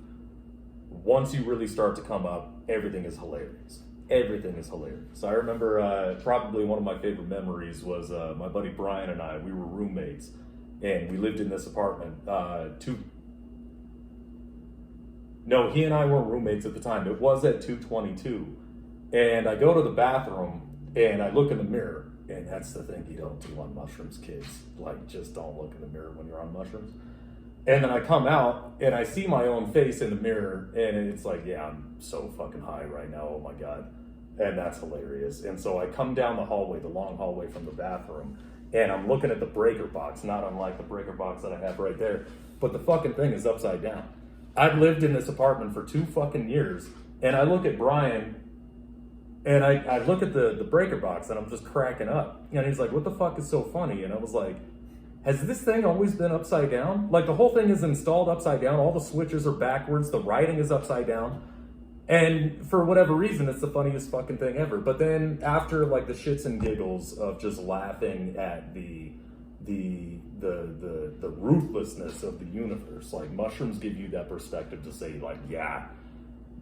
once you really start to come up, everything is hilarious. Everything is hilarious. I remember probably one of my favorite memories was my buddy Brian and I, we were roommates. And we lived in this apartment. He and I weren't roommates at the time. It was at 222. And I go to the bathroom and I look in the mirror. And that's the thing you don't do on mushrooms, kids. Like, just don't look in the mirror when you're on mushrooms. And then I come out and I see my own face in the mirror. And it's like, yeah, I'm so fucking high right now. Oh my God. And that's hilarious. And so I come down the hallway, the long hallway from the bathroom. And I'm looking at the breaker box, not unlike the breaker box that I have right there. But the fucking thing is upside down. I've lived in this apartment for 2 fucking years. And I look at Brian, and I look at the breaker box, and I'm just cracking up. And he's like, what the fuck is so funny? And I was like, has this thing always been upside down? Like, the whole thing is installed upside down. All the switches are backwards. The writing is upside down. And for whatever reason, it's the funniest fucking thing ever. But then after like the shits and giggles of just laughing at the the ruthlessness of the universe. Like mushrooms give you that perspective to say, like, yeah,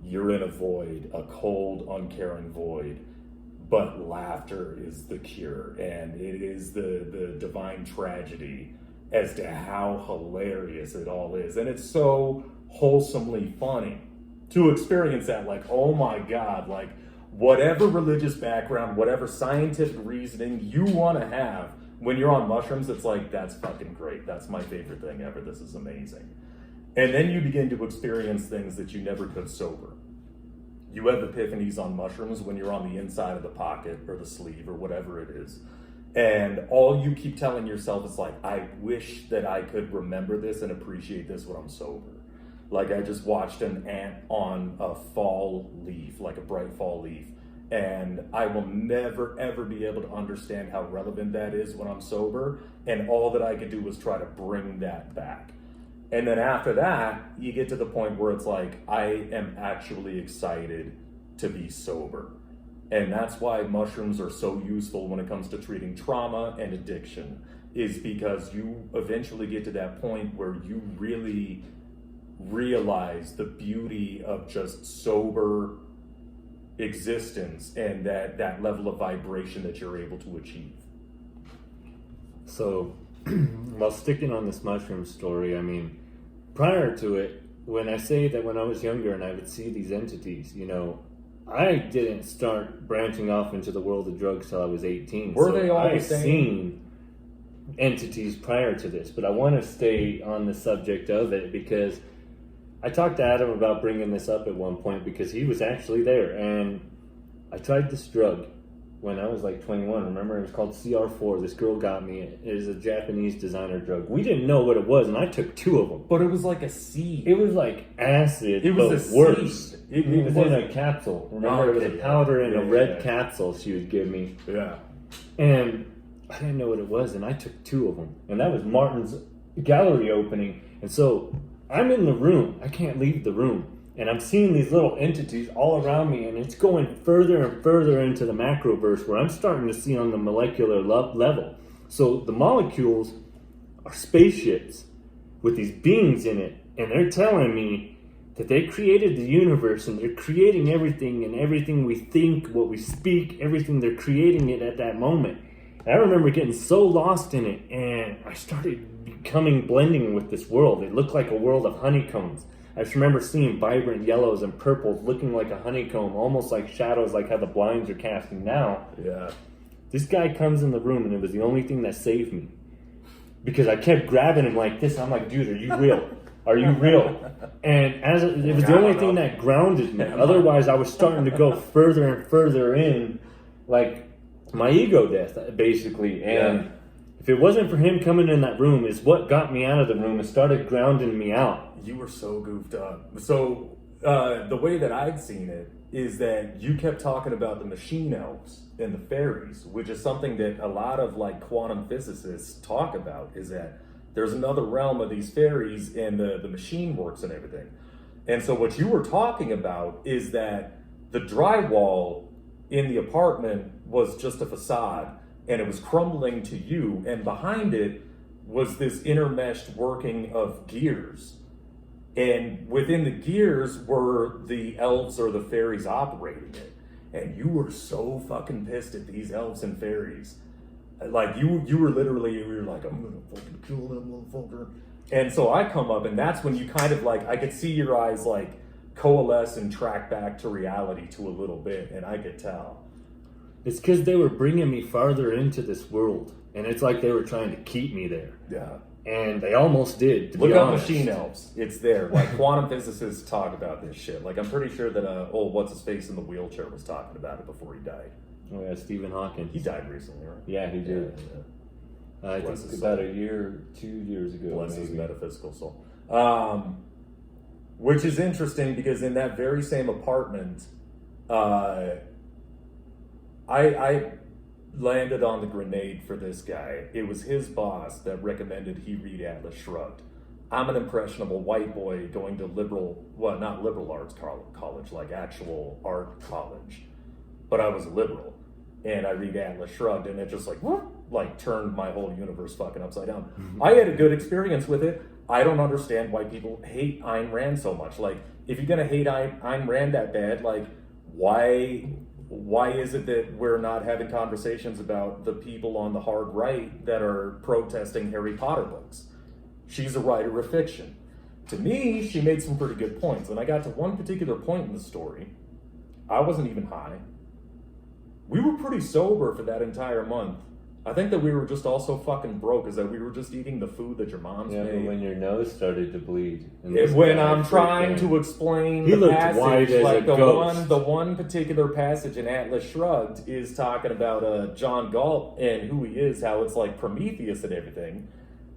you're in a void, a cold, uncaring void, but laughter is the cure, and it is the divine tragedy as to how hilarious it all is. And it's so wholesomely funny to experience that, like, oh my God, like, whatever religious background, whatever scientific reasoning you want to have, when you're on mushrooms, it's like, that's fucking great. That's my favorite thing ever. This is amazing. And then you begin to experience things that you never could sober. You have epiphanies on mushrooms when you're on the inside of the pocket or the sleeve or whatever it is. And all you keep telling yourself is like, I wish that I could remember this and appreciate this when I'm sober. Like I just watched an ant on a fall leaf, like a bright fall leaf. And I will never, ever be able to understand how relevant that is when I'm sober. And all that I could do was try to bring that back. And then after that, you get to the point where it's like, I am actually excited to be sober. And that's why mushrooms are so useful when it comes to treating trauma and addiction, is because you eventually get to that point where you really realize the beauty of just sober existence and that level of vibration that you're able to achieve. So, while sticking on this mushroom story, I mean, prior to it, when I say that when I was younger and I would see these entities, you know, I didn't start branching off into the world of drugs till I was 18. Were they all the I've same? seen entities prior to this, but I want to stay on the subject of it because I talked to Adam about bringing this up at one point because he was actually there, and I tried this drug when I was like 21. Remember, it was called CR4. This girl got me it. It is a Japanese designer drug. We didn't know what it was, and I took 2 of them. But it was like a seed. It was like acid, It was but a worse. seed. It was in a capsule. Remember, it was a powder in a red capsule she would give me. Yeah. And I didn't know what it was, and I took 2 of them. And that was Martin's gallery opening. And so I'm in the room. I can't leave the room. And I'm seeing these little entities all around me, and it's going further and further into the macroverse where I'm starting to see on the molecular level. So the molecules are spaceships with these beings in it, and they're telling me that they created the universe, and they're creating everything, and everything we think, what we speak, everything, they're creating it at that moment. And I remember getting so lost in it, and I started blending with this world. It looked like a world of honeycombs. I just remember seeing vibrant yellows and purples looking like a honeycomb, almost like shadows, like how the blinds are casting now. Yeah. This guy comes in the room, and it was the only thing that saved me. Because I kept grabbing him like this. I'm like, dude, are you real? Are you real? And it was the only thing that grounded me. Otherwise, I was starting to go further and further in, like my ego death, basically. And if it wasn't for him coming in that room, is what got me out of the room and started grounding me out. You were so goofed up. So the way that I'd seen it is that you kept talking about the machine elves and the fairies, which is something that a lot of like quantum physicists talk about, is that there's another realm of these fairies and the machine works and everything. And so what you were talking about is that the drywall in the apartment was just a facade, and it was crumbling to you, and behind it was this intermeshed working of gears. And within the gears were the elves or the fairies operating it. And you were so fucking pissed at these elves and fairies. Like, you were literally, you were like, I'm gonna fucking kill that motherfucker. And so I come up, and that's when you kind of like, I could see your eyes like coalesce and track back to reality to a little bit, and I could tell. It's because they were bringing me farther into this world. And it's like they were trying to keep me there. Yeah. And they almost did, to Look be up honest. machine elves. It's there. Like, quantum physicists talk about this shit. Like, I'm pretty sure that what's his face in the wheelchair was talking about it before he died. Oh yeah, Stephen Hawking. He died recently, right? Yeah, he did. Yeah. I Bless think his about soul. a year, 2 years ago. Bless his maybe. metaphysical soul. Which is interesting because in that very same apartment, I landed on the grenade for this guy. It was his boss that recommended he read Atlas Shrugged. I'm an impressionable white boy going to not liberal arts college, like actual art college. But I was liberal. And I read Atlas Shrugged, and it just like, whoop, like turned my whole universe fucking upside down. I had a good experience with it. I don't understand why people hate Ayn Rand so much. Like, if you're gonna hate Ayn Rand that bad, like, why is it that we're not having conversations about the people on the hard right that are protesting Harry Potter books? She's a writer of fiction. To me, she made some pretty good points. And I got to one particular point in the story. I wasn't even high. We were pretty sober for that entire month. I think that we were just also fucking broke, is that we were just eating the food that your mom's Yeah, made. but when your nose started to bleed. When I'm trying to explain He the looked passage, white as like a the ghost. one particular passage in Atlas Shrugged is talking about John Galt and who he is, how it's like Prometheus and everything.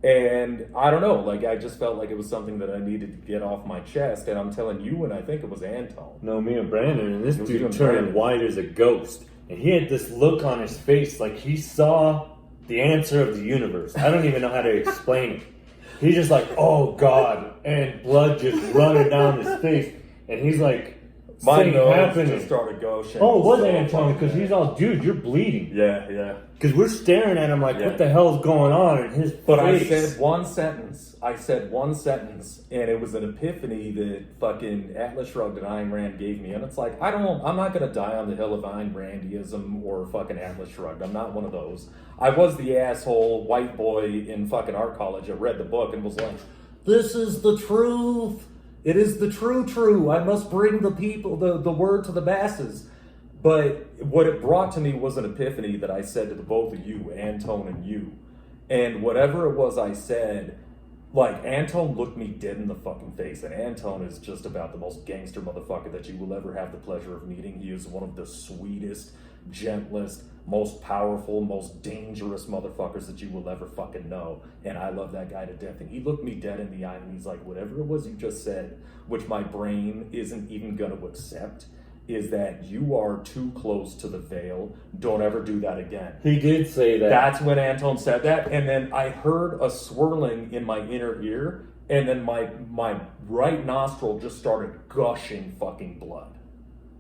And I don't know, like, I just felt like it was something that I needed to get off my chest. And I'm telling you, and I think it was Anton. No, me and Brandon, and this It was dude you and turned Brandon. white as a ghost. And he had this look on his face like he saw the answer of the universe. I don't even know how to explain it. He's just like, oh God, and blood just running down his face. And he's like, My something nose happening. just started gushing. Oh, it was So Anton, fucking because he's bad. all, dude, you're bleeding. Yeah. Because we're staring at him like, Yeah. what the hell's going on in his But face? I said one sentence, and it was an epiphany that fucking Atlas Shrugged and Ayn Rand gave me. And it's like, I'm not gonna die on the hill of Ayn Randyism or fucking Atlas Shrugged. I'm not one of those. I was the asshole white boy in fucking art college that read the book and was like, this is the truth. It is the true. I must bring the people, the word to the masses. But what it brought to me was an epiphany that I said to the both of you, Anton and you. And whatever it was I said, like, Anton looked me dead in the fucking face. And Anton is just about the most gangster motherfucker that you will ever have the pleasure of meeting. He is one of the sweetest, gentlest, most powerful, most dangerous motherfuckers that you will ever fucking know. And I love that guy to death. And he looked me dead in the eye and he's like, whatever it was you just said, which my brain isn't even going to accept, is that you are too close to the veil. Don't ever do that again. He did say that. That's when Anton said that. And then I heard a swirling in my inner ear. And then my right nostril just started gushing fucking blood.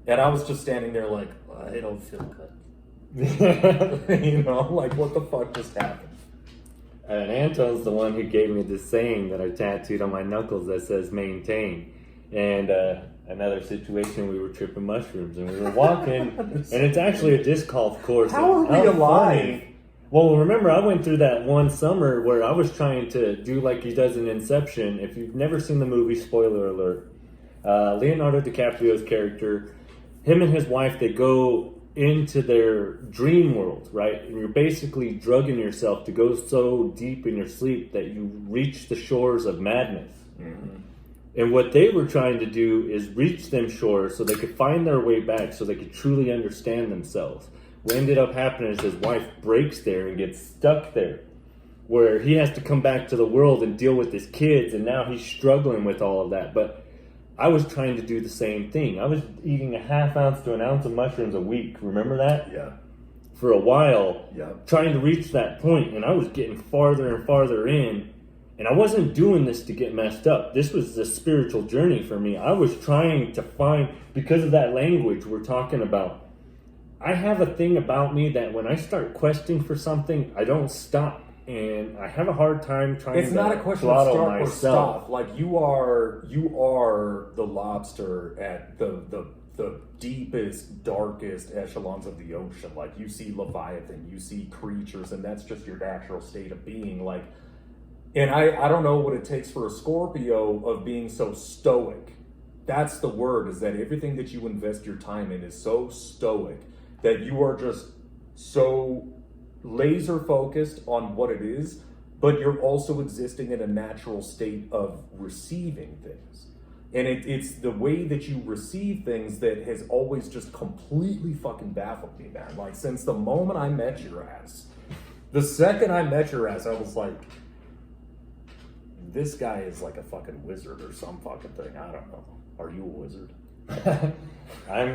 And I was just standing there like, I don't feel good. You know, like, what the fuck just happened? And Anton's the one who gave me this saying that I tattooed on my knuckles that says maintain. And another situation, we were tripping mushrooms and we were walking, and it's actually a disc golf course. How are we alive? Well, remember, I went through that one summer where I was trying to do like he does in Inception. If you've never seen the movie, spoiler alert, Leonardo DiCaprio's character, him and his wife, they go into their dream world, right? And you're basically drugging yourself to go so deep in your sleep that you reach the shores of madness. Mm-hmm. And what they were trying to do is reach them shores so they could find their way back, so they could truly understand themselves. What ended up happening is his wife breaks there and gets stuck there, where he has to come back to the world and deal with his kids, and now he's struggling with all of that. But I was trying to do the same thing. I was eating a ½ ounce to an ounce of mushrooms a week. Remember that? Yeah. For a while, Yeah. trying to reach that point, and I was getting farther and farther in. And I wasn't doing this to get messed up. This was a spiritual journey for me. I was trying to find, because of that language we're talking about, I have a thing about me that when I start questing for something, I don't stop. And I have a hard time trying It's to not a question of throttle start or myself. stop. Like, you are the lobster at the deepest, darkest echelons of the ocean. Like, you see Leviathan, you see creatures, and that's just your natural state of being. Like, and I don't know what it takes for a Scorpio of being so stoic. That's the word, is that everything that you invest your time in is so stoic that you are just so laser focused on what it is, but you're also existing in a natural state of receiving things. And it's the way that you receive things that has always just completely fucking baffled me, man. Like, since the moment I met your ass, the second I met your ass, I was like, this guy is like a fucking wizard or some fucking thing. I don't know. Are you a wizard? I'm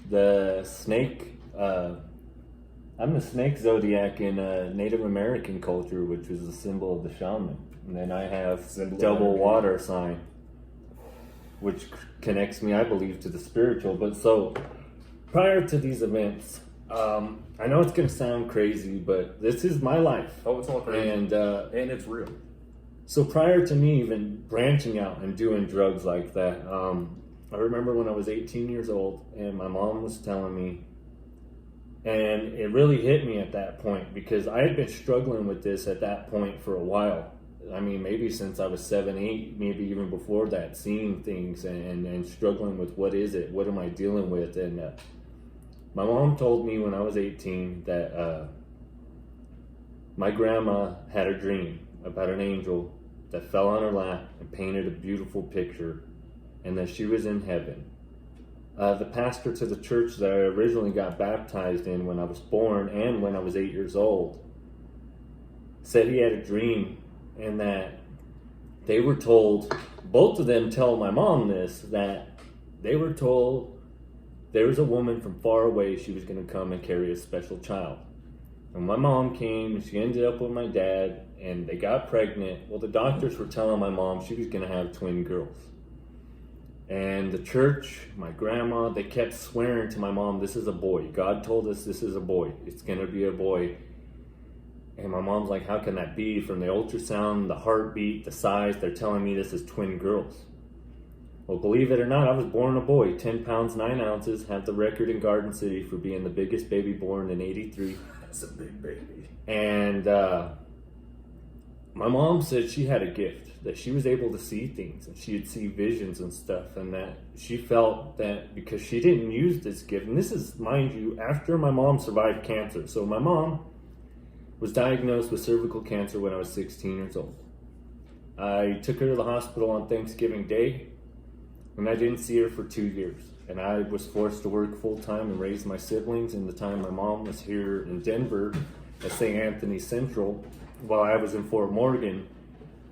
the snake. I'm the snake zodiac in Native American culture, which is the symbol of the shaman. And then I have Symbol of double energy. water sign, which connects me, I believe, to the spiritual. But so, prior to these events, I know it's gonna sound crazy, but this is my life. Oh, it's all crazy. And it's real. so prior to me even branching out and doing drugs like that, I remember when I was 18 years old and my mom was telling me, and it really hit me at that point because I had been struggling with this at that point for a while. I mean, maybe since I was 7, 8, maybe even before that, seeing things and struggling with what is it? What am I dealing with? And my mom told me when I was 18 that my grandma had a dream about an angel that fell on her lap and painted a beautiful picture, and that she was in heaven. The pastor to the church that I originally got baptized in when I was born and when I was 8 years old said he had a dream, and that they were told, both of them tell my mom this, that they were told there was a woman from far away, she was going to come and carry a special child. And my mom came and she ended up with my dad and they got pregnant. Well, the doctors were telling my mom she was going to have twin girls. And the church, my grandma, they kept swearing to my mom, this is a boy. God told us this is a boy. It's going to be a boy. And my mom's like, how can that be? From the ultrasound, the heartbeat, the size, they're telling me this is twin girls. Well, believe it or not, I was born a boy, 10 pounds, 9 ounces, have the record in Garden City for being the biggest baby born in 83. That's a big baby. And my mom said she had a gift, that she was able to see things and she'd see visions and stuff, and that she felt that because she didn't use this gift, and this is, mind you, after my mom survived cancer. So my mom was diagnosed with cervical cancer when I was 16 years old. I took her to the hospital on Thanksgiving Day, and I didn't see her for 2 years. And I was forced to work full-time and raise my siblings in the time my mom was here in Denver at St. Anthony Central, while I was in Fort Morgan,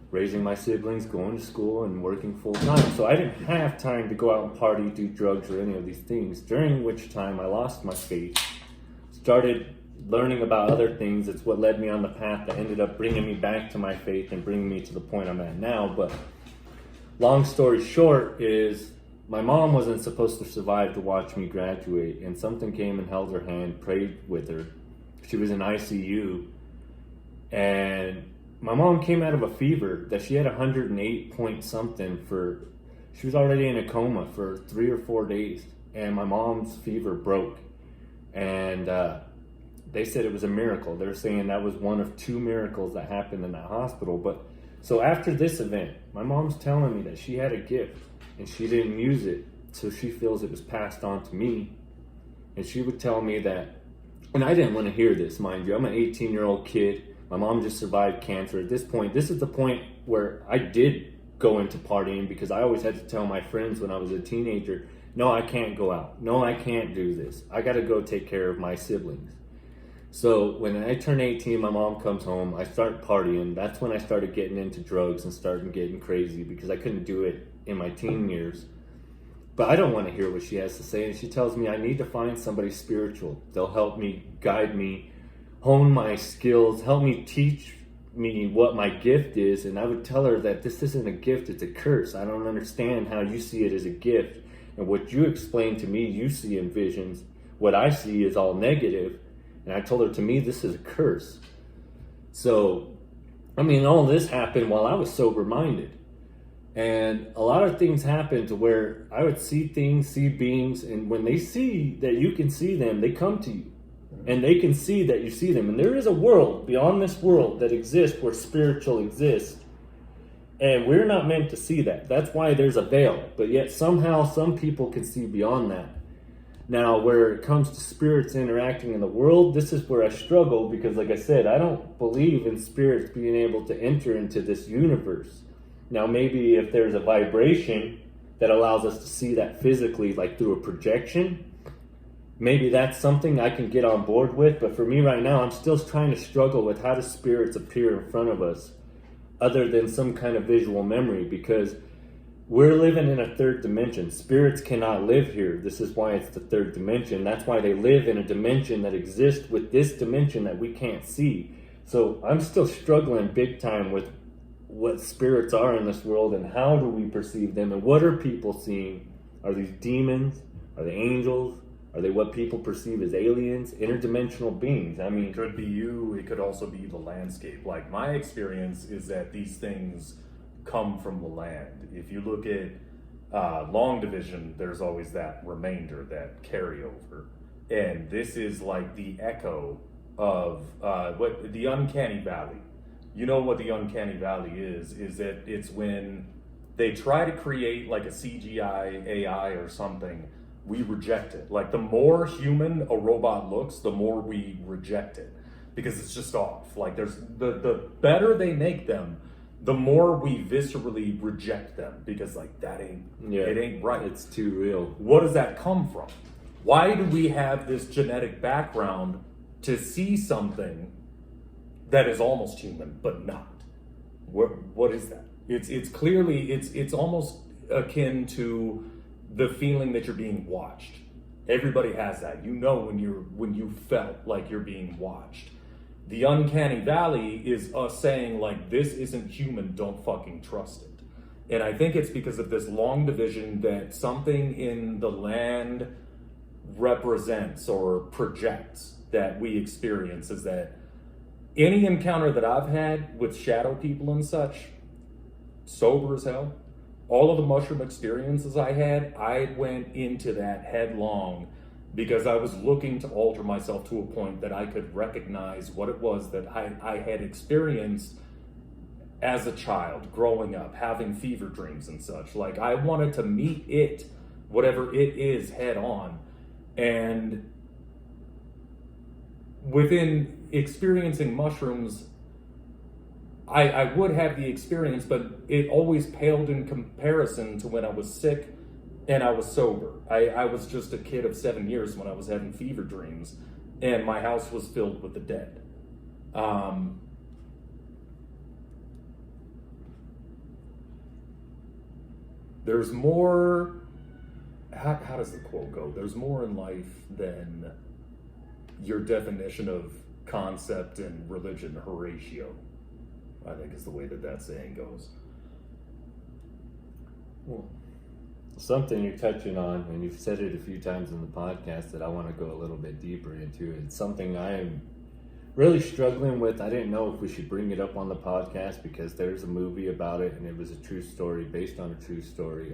raising my siblings, going to school, and working full-time. So I didn't have time to go out and party, do drugs, or any of these things, during which time I lost my faith, started learning about other things. It's what led me on the path that ended up bringing me back to my faith and bringing me to the point I'm at now. But long story short is my mom wasn't supposed to survive to watch me graduate, and something came and held her hand, prayed with her. She was in ICU, and my mom came out of a fever that she had 108 point something for, she was already in a coma for 3 or 4 days, and my mom's fever broke. And they said it was a miracle. They're saying that was one of 2 miracles that happened in that hospital. But so after this event, my mom's telling me that she had a gift and she didn't use it, so she feels it was passed on to me. And she would tell me that, and I didn't want to hear this, mind you. I'm an 18-year-old kid. My mom just survived cancer. At this point, this is the point where I did go into partying, because I always had to tell my friends when I was a teenager, no, I can't go out. No, I can't do this. I got to go take care of my siblings. So when I turn 18, my mom comes home, I start partying. That's when I started getting into drugs and started getting crazy, because I couldn't do it in my teen years. But I don't want to hear what she has to say. And she tells me I need to find somebody spiritual. They'll help me, guide me, hone my skills, help me, teach me what my gift is. And I would tell her that this isn't a gift, it's a curse. I don't understand how you see it as a gift. And what you explain to me, you see in visions. What I see is all negative. And I told her, to me, this is a curse. So, I mean, all this happened while I was sober-minded. And a lot of things happened to where I would see things, see beings, and when they see that you can see them, they come to you. And they can see that you see them. And there is a world beyond this world that exists where spiritual exists. And we're not meant to see that. That's why there's a veil. But yet somehow some people can see beyond that. Now, where it comes to spirits interacting in the world, this is where I struggle, because like I said, I don't believe in spirits being able to enter into this universe. Now, maybe if there's a vibration that allows us to see that physically, like through a projection, maybe that's something I can get on board with. But for me right now, I'm still trying to struggle with how do spirits appear in front of us other than some kind of visual memory, because we're living in a third dimension. Spirits cannot live here. This is why it's the third dimension. That's why they live in a dimension that exists with this dimension that we can't see. So I'm still struggling big time with what spirits are in this world and how do we perceive them and what are people seeing? Are these demons? Are they angels? Are they what people perceive as aliens, interdimensional beings? I mean, It could be you, it could also be the landscape. Like, my experience is that these things come from the land. If you look at long division, there's always that remainder, that carryover. And this is like the echo of what the uncanny valley. You know what the uncanny valley is that it's when they try to create like a CGI AI or something, we reject it. Like, the more human a robot looks, the more we reject it, because it's just off. Like, there's the better they make them, the more we viscerally reject them, because like, that ain't, it ain't right. It's too real. What does that come from? Why do we have this genetic background to see something that is almost human but not? What is that? It's clearly it's almost akin to the feeling that you're being watched. Everybody has that. You know when you felt like you're being watched. The uncanny valley is us saying, like, this isn't human, don't fucking trust it. And I think it's because of this long division that something in the land represents or projects that we experience, is that any encounter that I've had with shadow people and such, sober as hell, all of the mushroom experiences I had, I went into that headlong because I was looking to alter myself to a point that I could recognize what it was that I had experienced as a child, growing up, having fever dreams and such. Like, I wanted to meet it, whatever it is, head on. And within experiencing mushrooms, I would have the experience, but it always paled in comparison to when I was sick and I was sober. I was just a kid of 7 years when I was having fever dreams, and my house was filled with the dead. There's more, how does the quote go? There's more in life than your definition of concept and religion, Horatio, I think is the way that saying goes. Well, something you're touching on, and you've said it a few times in the podcast, that I want to go a little bit deeper into. It's something I am really struggling with. I didn't know if we should bring it up on the podcast because there's a movie about it, and it was a true story, based on a true story.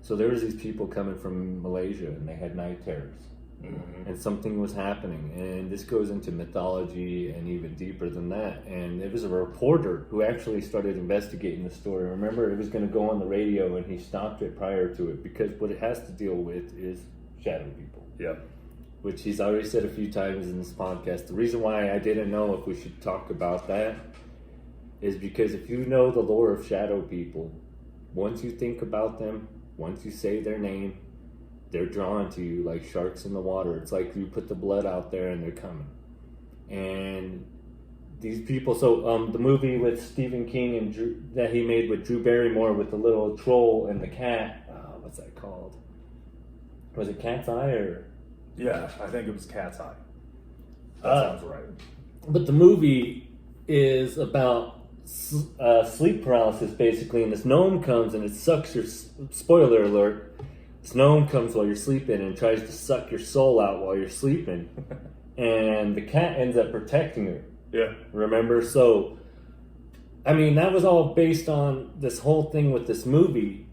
So there was these people coming from Malaysia, and they had night terrors. Mm-hmm. And something was happening, and this goes into mythology and even deeper than that. And it was a reporter who actually started investigating the story. Remember, it was going to go on the radio, and he stopped it prior to it, because what it has to deal with is shadow people. Yeah. Which he's already said a few times in this podcast. The reason why I didn't know if we should talk about that is because if you know the lore of shadow people, once you think about them, once you say their name, they're drawn to you like sharks in the water. It's like you put the blood out there and they're coming. And these people, so the movie with Stephen King and that he made with Drew Barrymore with the little troll and the cat, what's that called? Was it Cat's Eye or? Yeah, I think it was Cat's Eye. That sounds right. But the movie is about sleep paralysis, basically, and this gnome comes and it sucks your, spoiler alert, this gnome comes while you're sleeping and tries to suck your soul out while you're sleeping. And the cat ends up protecting her. Yeah. Remember? So, I mean, that was all based on this whole thing with this movie.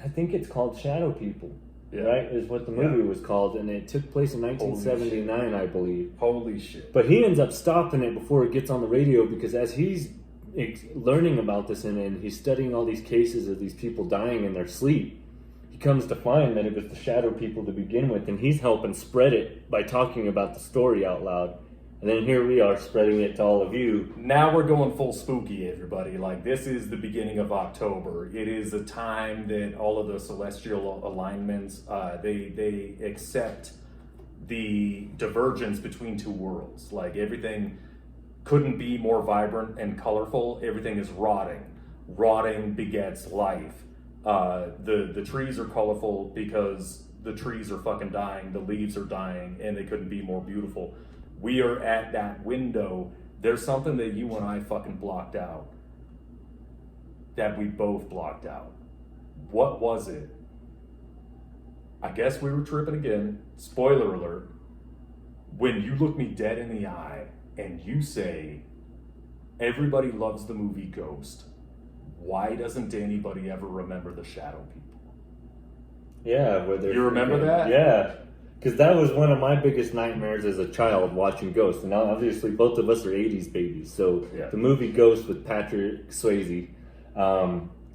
I think it's called Shadow People. Yeah. Right? Is what the movie was called. And it took place in 1979, I believe. Holy shit. But he ends up stopping it before it gets on the radio, because as he's learning about this and he's studying all these cases of these people dying in their sleep, he comes to find that it was the shadow people to begin with, and he's helping spread it by talking about the story out loud. And then here we are spreading it to all of you. Now we're going full spooky, everybody. Like, this is the beginning of October. It is a time that all of the celestial alignments, they accept the divergence between two worlds. Like, everything couldn't be more vibrant and colorful. Everything is rotting. Rotting begets life. The trees are colorful because the trees are fucking dying. The leaves are dying, and they couldn't be more beautiful. We are at that window. There's something that you and I fucking blocked out. That we both blocked out. What was it? I guess we were tripping again. Spoiler alert. When you look me dead in the eye and you say, everybody loves the movie Ghost, why doesn't anybody ever remember the shadow people? Yeah, you remember that? Yeah, because that was one of my biggest nightmares as a child, watching Ghost. And obviously, both of us are '80s babies, so the movie Ghost with Patrick Swayze.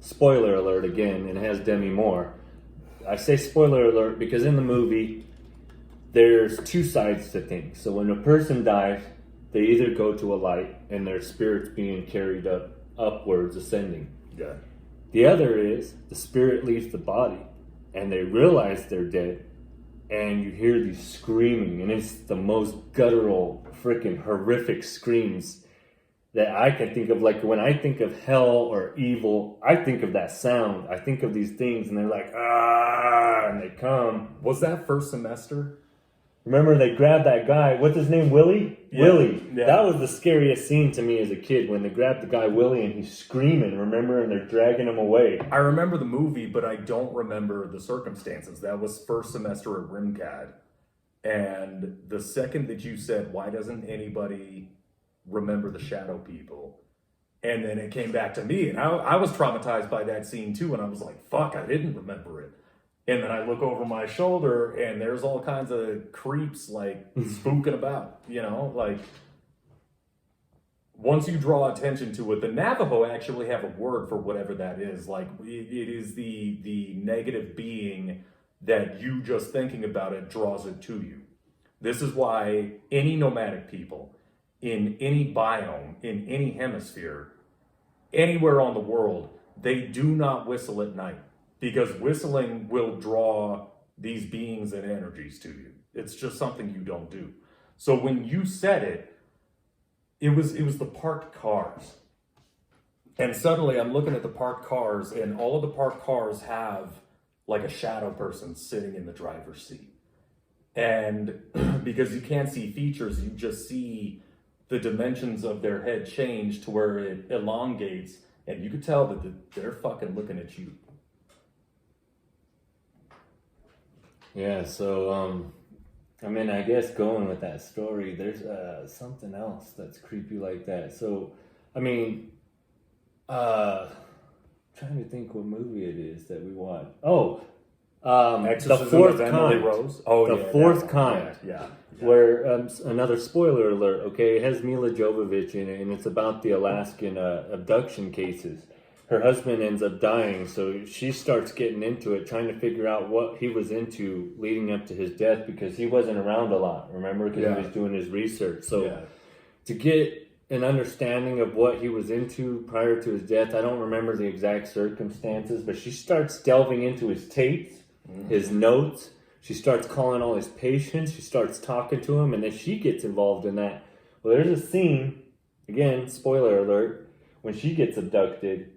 Spoiler alert again, and it has Demi Moore. I say spoiler alert because in the movie, there's two sides to things. So when a person dies, they either go to a light and their spirit's being carried upwards, ascending. Yeah. The other is the spirit leaves the body and they realize they're dead, and you hear these screaming, and it's the most guttural, freaking horrific screams that I can think of. Like when I think of hell or evil, I think of that sound. I think of these things, and they're like, ah, and they come. Was that first semester? Remember they grabbed that guy, what's his name, Willie? Yeah. Willie. Yeah. That was the scariest scene to me as a kid, when they grabbed the guy Willie and he's screaming, remember? And they're dragging him away. I remember the movie, but I don't remember the circumstances. That was first semester at RimCAD. And the second that you said, why doesn't anybody remember the shadow people? And then it came back to me, and I was traumatized by that scene too, and I was like, fuck, I didn't remember it. And then I look over my shoulder, and there's all kinds of creeps, like, spooking about, you know? Like, once you draw attention to it, the Navajo actually have a word for whatever that is. Like, it is the negative being that you just thinking about it draws it to you. This is why any nomadic people, in any biome, in any hemisphere, anywhere on the world, they do not whistle at night. Because whistling will draw these beings and energies to you. It's just something you don't do. So when you said it, it was the parked cars. And suddenly I'm looking at the parked cars, and all of the parked cars have like a shadow person sitting in the driver's seat. And because you can't see features, you just see the dimensions of their head change to where it elongates, and you could tell that they're fucking looking at you. Yeah, so, I mean, I guess going with that story, there's something else that's creepy like that. So, I mean, trying to think what movie it is that we watched. Oh, The Fourth Kind. Rose. Oh, The yeah, Fourth Kind. Yeah. Where, another spoiler alert, okay, it has Mila Jovovich in it, and it's about the Alaskan abduction cases. Her husband ends up dying, so she starts getting into it, trying to figure out what he was into leading up to his death, because he wasn't around a lot, remember? Because he was doing his research. So to get an understanding of what he was into prior to his death, I don't remember the exact circumstances, but she starts delving into his tapes, his notes. She starts calling all his patients. She starts talking to him, and then she gets involved in that. Well, there's a scene, again, spoiler alert, when she gets abducted.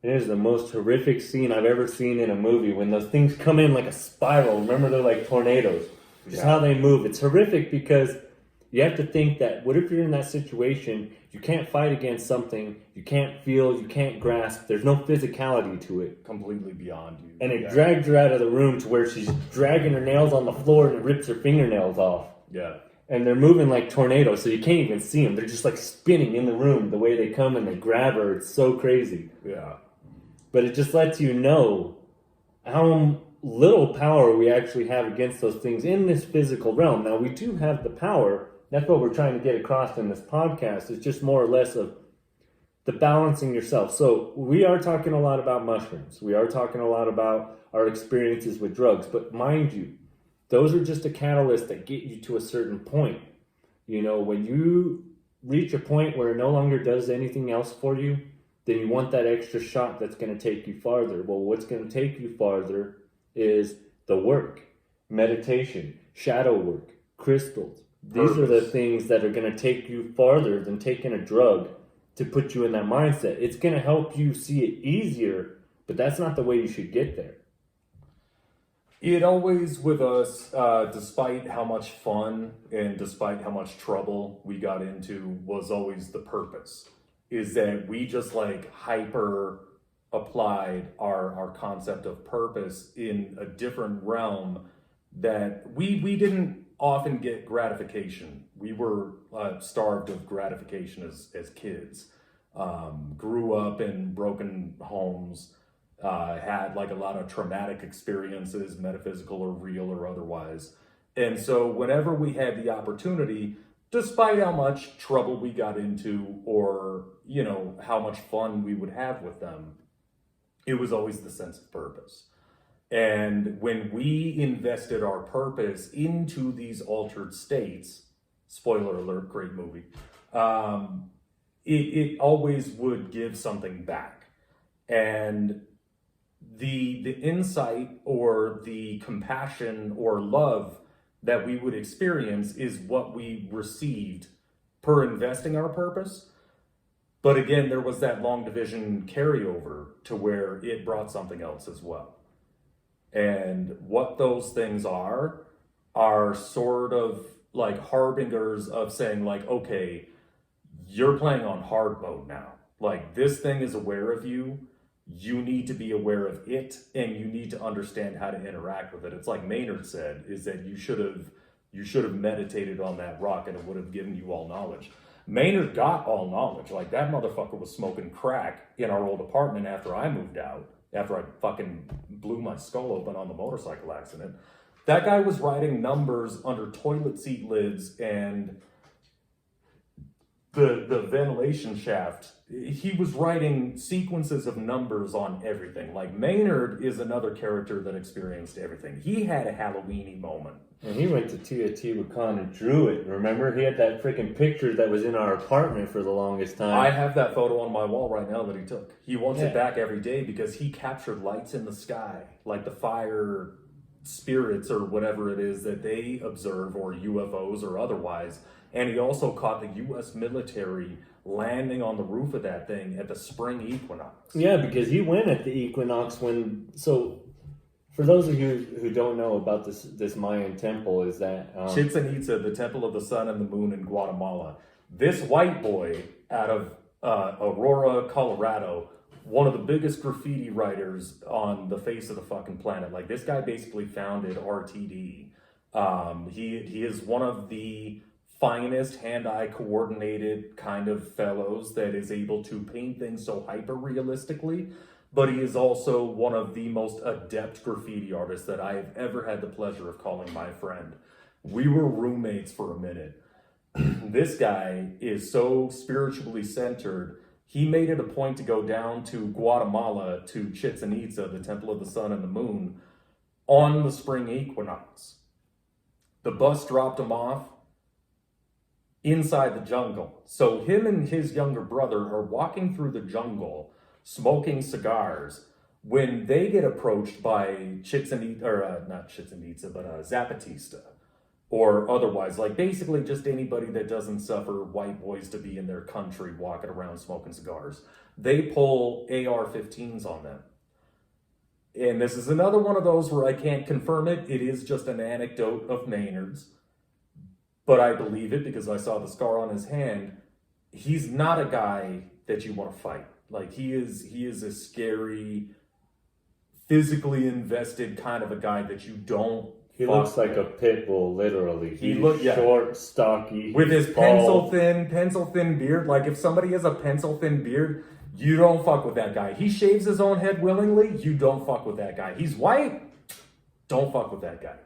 It is the most horrific scene I've ever seen in a movie, when those things come in like a spiral. Remember, they're like tornadoes. Just how they move. It's horrific because you have to think that, what if you're in that situation, you can't fight against something, you can't feel, you can't grasp, there's no physicality to it. Completely beyond you. And it dragged her out of the room to where she's dragging her nails on the floor and it rips her fingernails off. Yeah. And they're moving like tornadoes, so you can't even see them. They're just like spinning in the room the way they come, and they grab her. It's so crazy. Yeah. But it just lets you know how little power we actually have against those things in this physical realm. Now, we do have the power. That's what we're trying to get across in this podcast. It's just more or less of the balancing yourself. So we are talking a lot about mushrooms. We are talking a lot about our experiences with drugs. But mind you, those are just a catalyst that get you to a certain point. You know, when you reach a point where it no longer does anything else for you, then you want that extra shot that's going to take you farther. Well, what's going to take you farther is the work, meditation, shadow work, crystals. These are the things that are going to take you farther than taking a drug to put you in that mindset. It's going to help you see it easier, but that's not the way you should get there. It always, with us, despite how much fun and despite how much trouble we got into, was always the purpose. Is that we just like hyper applied our concept of purpose in a different realm that we didn't often get gratification. We were starved of gratification as kids. Grew up in broken homes, had like a lot of traumatic experiences, metaphysical or real or otherwise. And so whenever we had the opportunity, despite how much trouble we got into or, you know, how much fun we would have with them, it was always the sense of purpose. And when we invested our purpose into these altered states, spoiler alert, great movie, it always would give something back. And the insight or the compassion or love that we would experience is what we received per investing our purpose. But again, there was that long division carryover to where it brought something else as well. And what those things are sort of like harbingers of saying like, okay, you're playing on hard mode now. Like this thing is aware of you. You need to be aware of it and you need to understand how to interact with it. It's like Maynard said, is that you should have meditated on that rock and it would have given you all knowledge. Maynard got all knowledge. Like that motherfucker was smoking crack in our old apartment after I moved out, after I fucking blew my skull open on the motorcycle accident. That guy was writing numbers under toilet seat lids and the ventilation shaft. He was writing sequences of numbers on everything. Like Maynard is another character that experienced everything. He had a Halloween-y moment. And he went to Teotihuacan and drew it. Remember? He had that freaking picture that was in our apartment for the longest time. I have that photo on my wall right now that he took. He wants it back every day because he captured lights in the sky, like the fire spirits or whatever it is that they observe, or UFOs or otherwise. And he also caught the U.S. military landing on the roof of that thing at the spring equinox. Yeah, because he went at the equinox when... So, for those of you who don't know about this Mayan temple, is that... Chichen Itza, the temple of the sun and the moon in Guatemala. This white boy out of Aurora, Colorado, one of the biggest graffiti writers on the face of the fucking planet. Like, this guy basically founded RTD. He is one of the finest hand-eye coordinated kind of fellows that is able to paint things so hyper-realistically, but he is also one of the most adept graffiti artists that I have ever had the pleasure of calling my friend. We were roommates for a minute. This guy is so spiritually centered, he made it a point to go down to Guatemala, to Chichen Itza, the temple of the sun and the moon, on the spring equinox. The bus dropped him off inside the jungle. So him and his younger brother are walking through the jungle, smoking cigars, when they get approached by Zapatista, or otherwise, like basically just anybody that doesn't suffer white boys to be in their country walking around smoking cigars. They pull AR-15s on them. And this is another one of those where I can't confirm it. It is just an anecdote of Maynard's. But I believe it because I saw the scar on his hand. He's not a guy that you want to fight. Like he is a scary, physically invested kind of a guy that you don't. He looks like a pit bull, literally. He's short, stocky, with his pencil thin beard. Like if somebody has a pencil thin beard, you don't fuck with that guy. He shaves his own head willingly. You don't fuck with that guy. He's white. Don't fuck with that guy.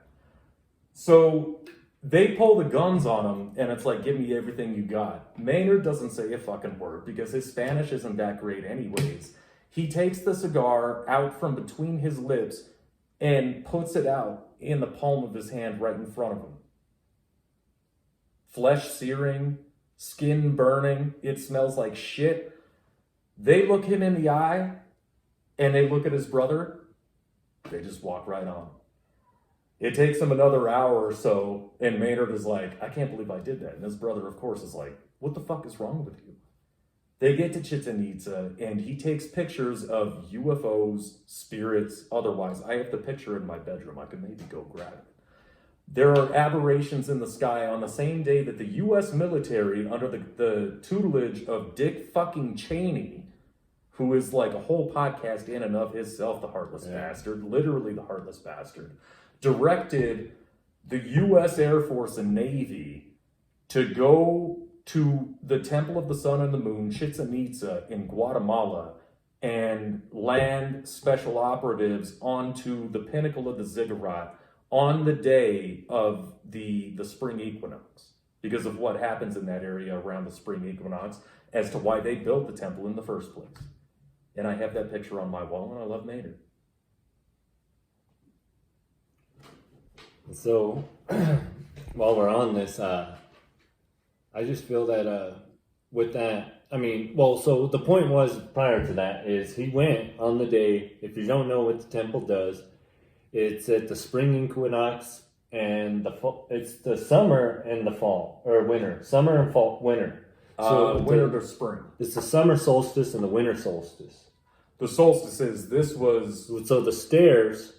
So they pull the guns on him, and it's like, give me everything you got. Maynard doesn't say a fucking word because his Spanish isn't that great anyways. He takes the cigar out from between his lips and puts it out in the palm of his hand right in front of him. Flesh searing, skin burning, it smells like shit. They look him in the eye, and they look at his brother. They just walk right on. It takes him another hour or so, and Maynard is like, I can't believe I did that. And his brother, of course, is like, what the fuck is wrong with you? They get to Chichen Itza, and he takes pictures of UFOs, spirits, otherwise. I have the picture in my bedroom. I could maybe go grab it. There are aberrations in the sky on the same day that the U.S. military, under the tutelage of Dick fucking Cheney, who is like a whole podcast in and of himself, the heartless bastard, literally the heartless bastard, directed the U.S. Air Force and Navy to go to the Temple of the Sun and the Moon, Chichen Itza in Guatemala, and land special operatives onto the pinnacle of the ziggurat on the day of the spring equinox, because of what happens in that area around the spring equinox as to why they built the temple in the first place. And I have that picture on my wall, and I love Maynard. So, while we're on this, I just feel that with that, I mean, well, so the point was prior to that is he went on the day, if you don't know what the temple does, it's at the spring equinox and it's the summer and the fall, or winter, summer and fall, winter. So winter to spring. It's the summer solstice and the winter solstice. The solstice is, this was... So the stairs,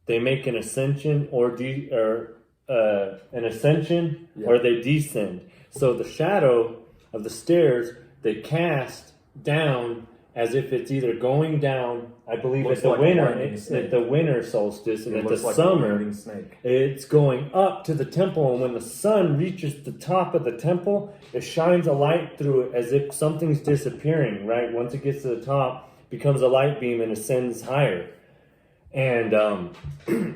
they make an ascension or an ascension, Yeah. or they descend. So the shadow of the stairs, they cast down as if it's either going down, I believe Looks at the like a winter, lightning it's snake. at the winter solstice, and It at the looks like a summer, lightning snake. it's going up to the temple, and when the sun reaches the top of the temple, it shines a light through it as if something's disappearing, right? Once it gets to the top, it becomes a light beam and ascends higher. And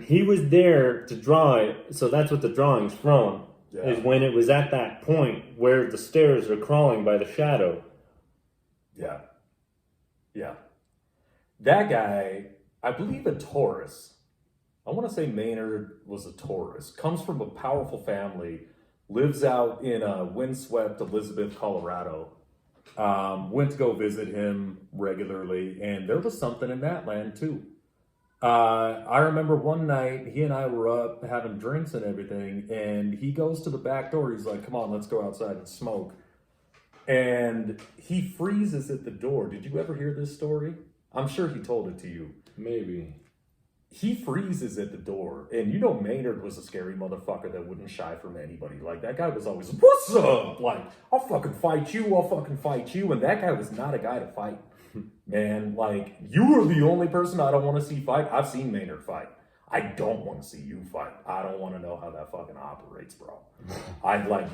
he was there to draw it, so that's what the drawing's from, is when it was at that point where the stairs are crawling by the shadow. Yeah. Yeah. That guy, I believe a Taurus. I want to say Maynard was a Taurus. Comes from a powerful family. Lives out in windswept Elizabeth, Colorado. Went to go visit him regularly, and there was something in that land too. I remember one night he and I were up having drinks and everything, and he goes to the back door. He's like, "Come on, let's go outside and smoke." And he freezes at the door. Did you ever hear this story? I'm sure he told it to you. Maybe. He freezes at the door. And you know Maynard was a scary motherfucker that wouldn't shy from anybody. Like, that guy was always, "What's up?" Like, "I'll fucking fight you. I'll fucking fight you." And that guy was not a guy to fight. Man, like, you are the only person I don't want to see fight. I've seen Maynard fight. I don't want to see you fight. I don't want to know how that fucking operates, bro.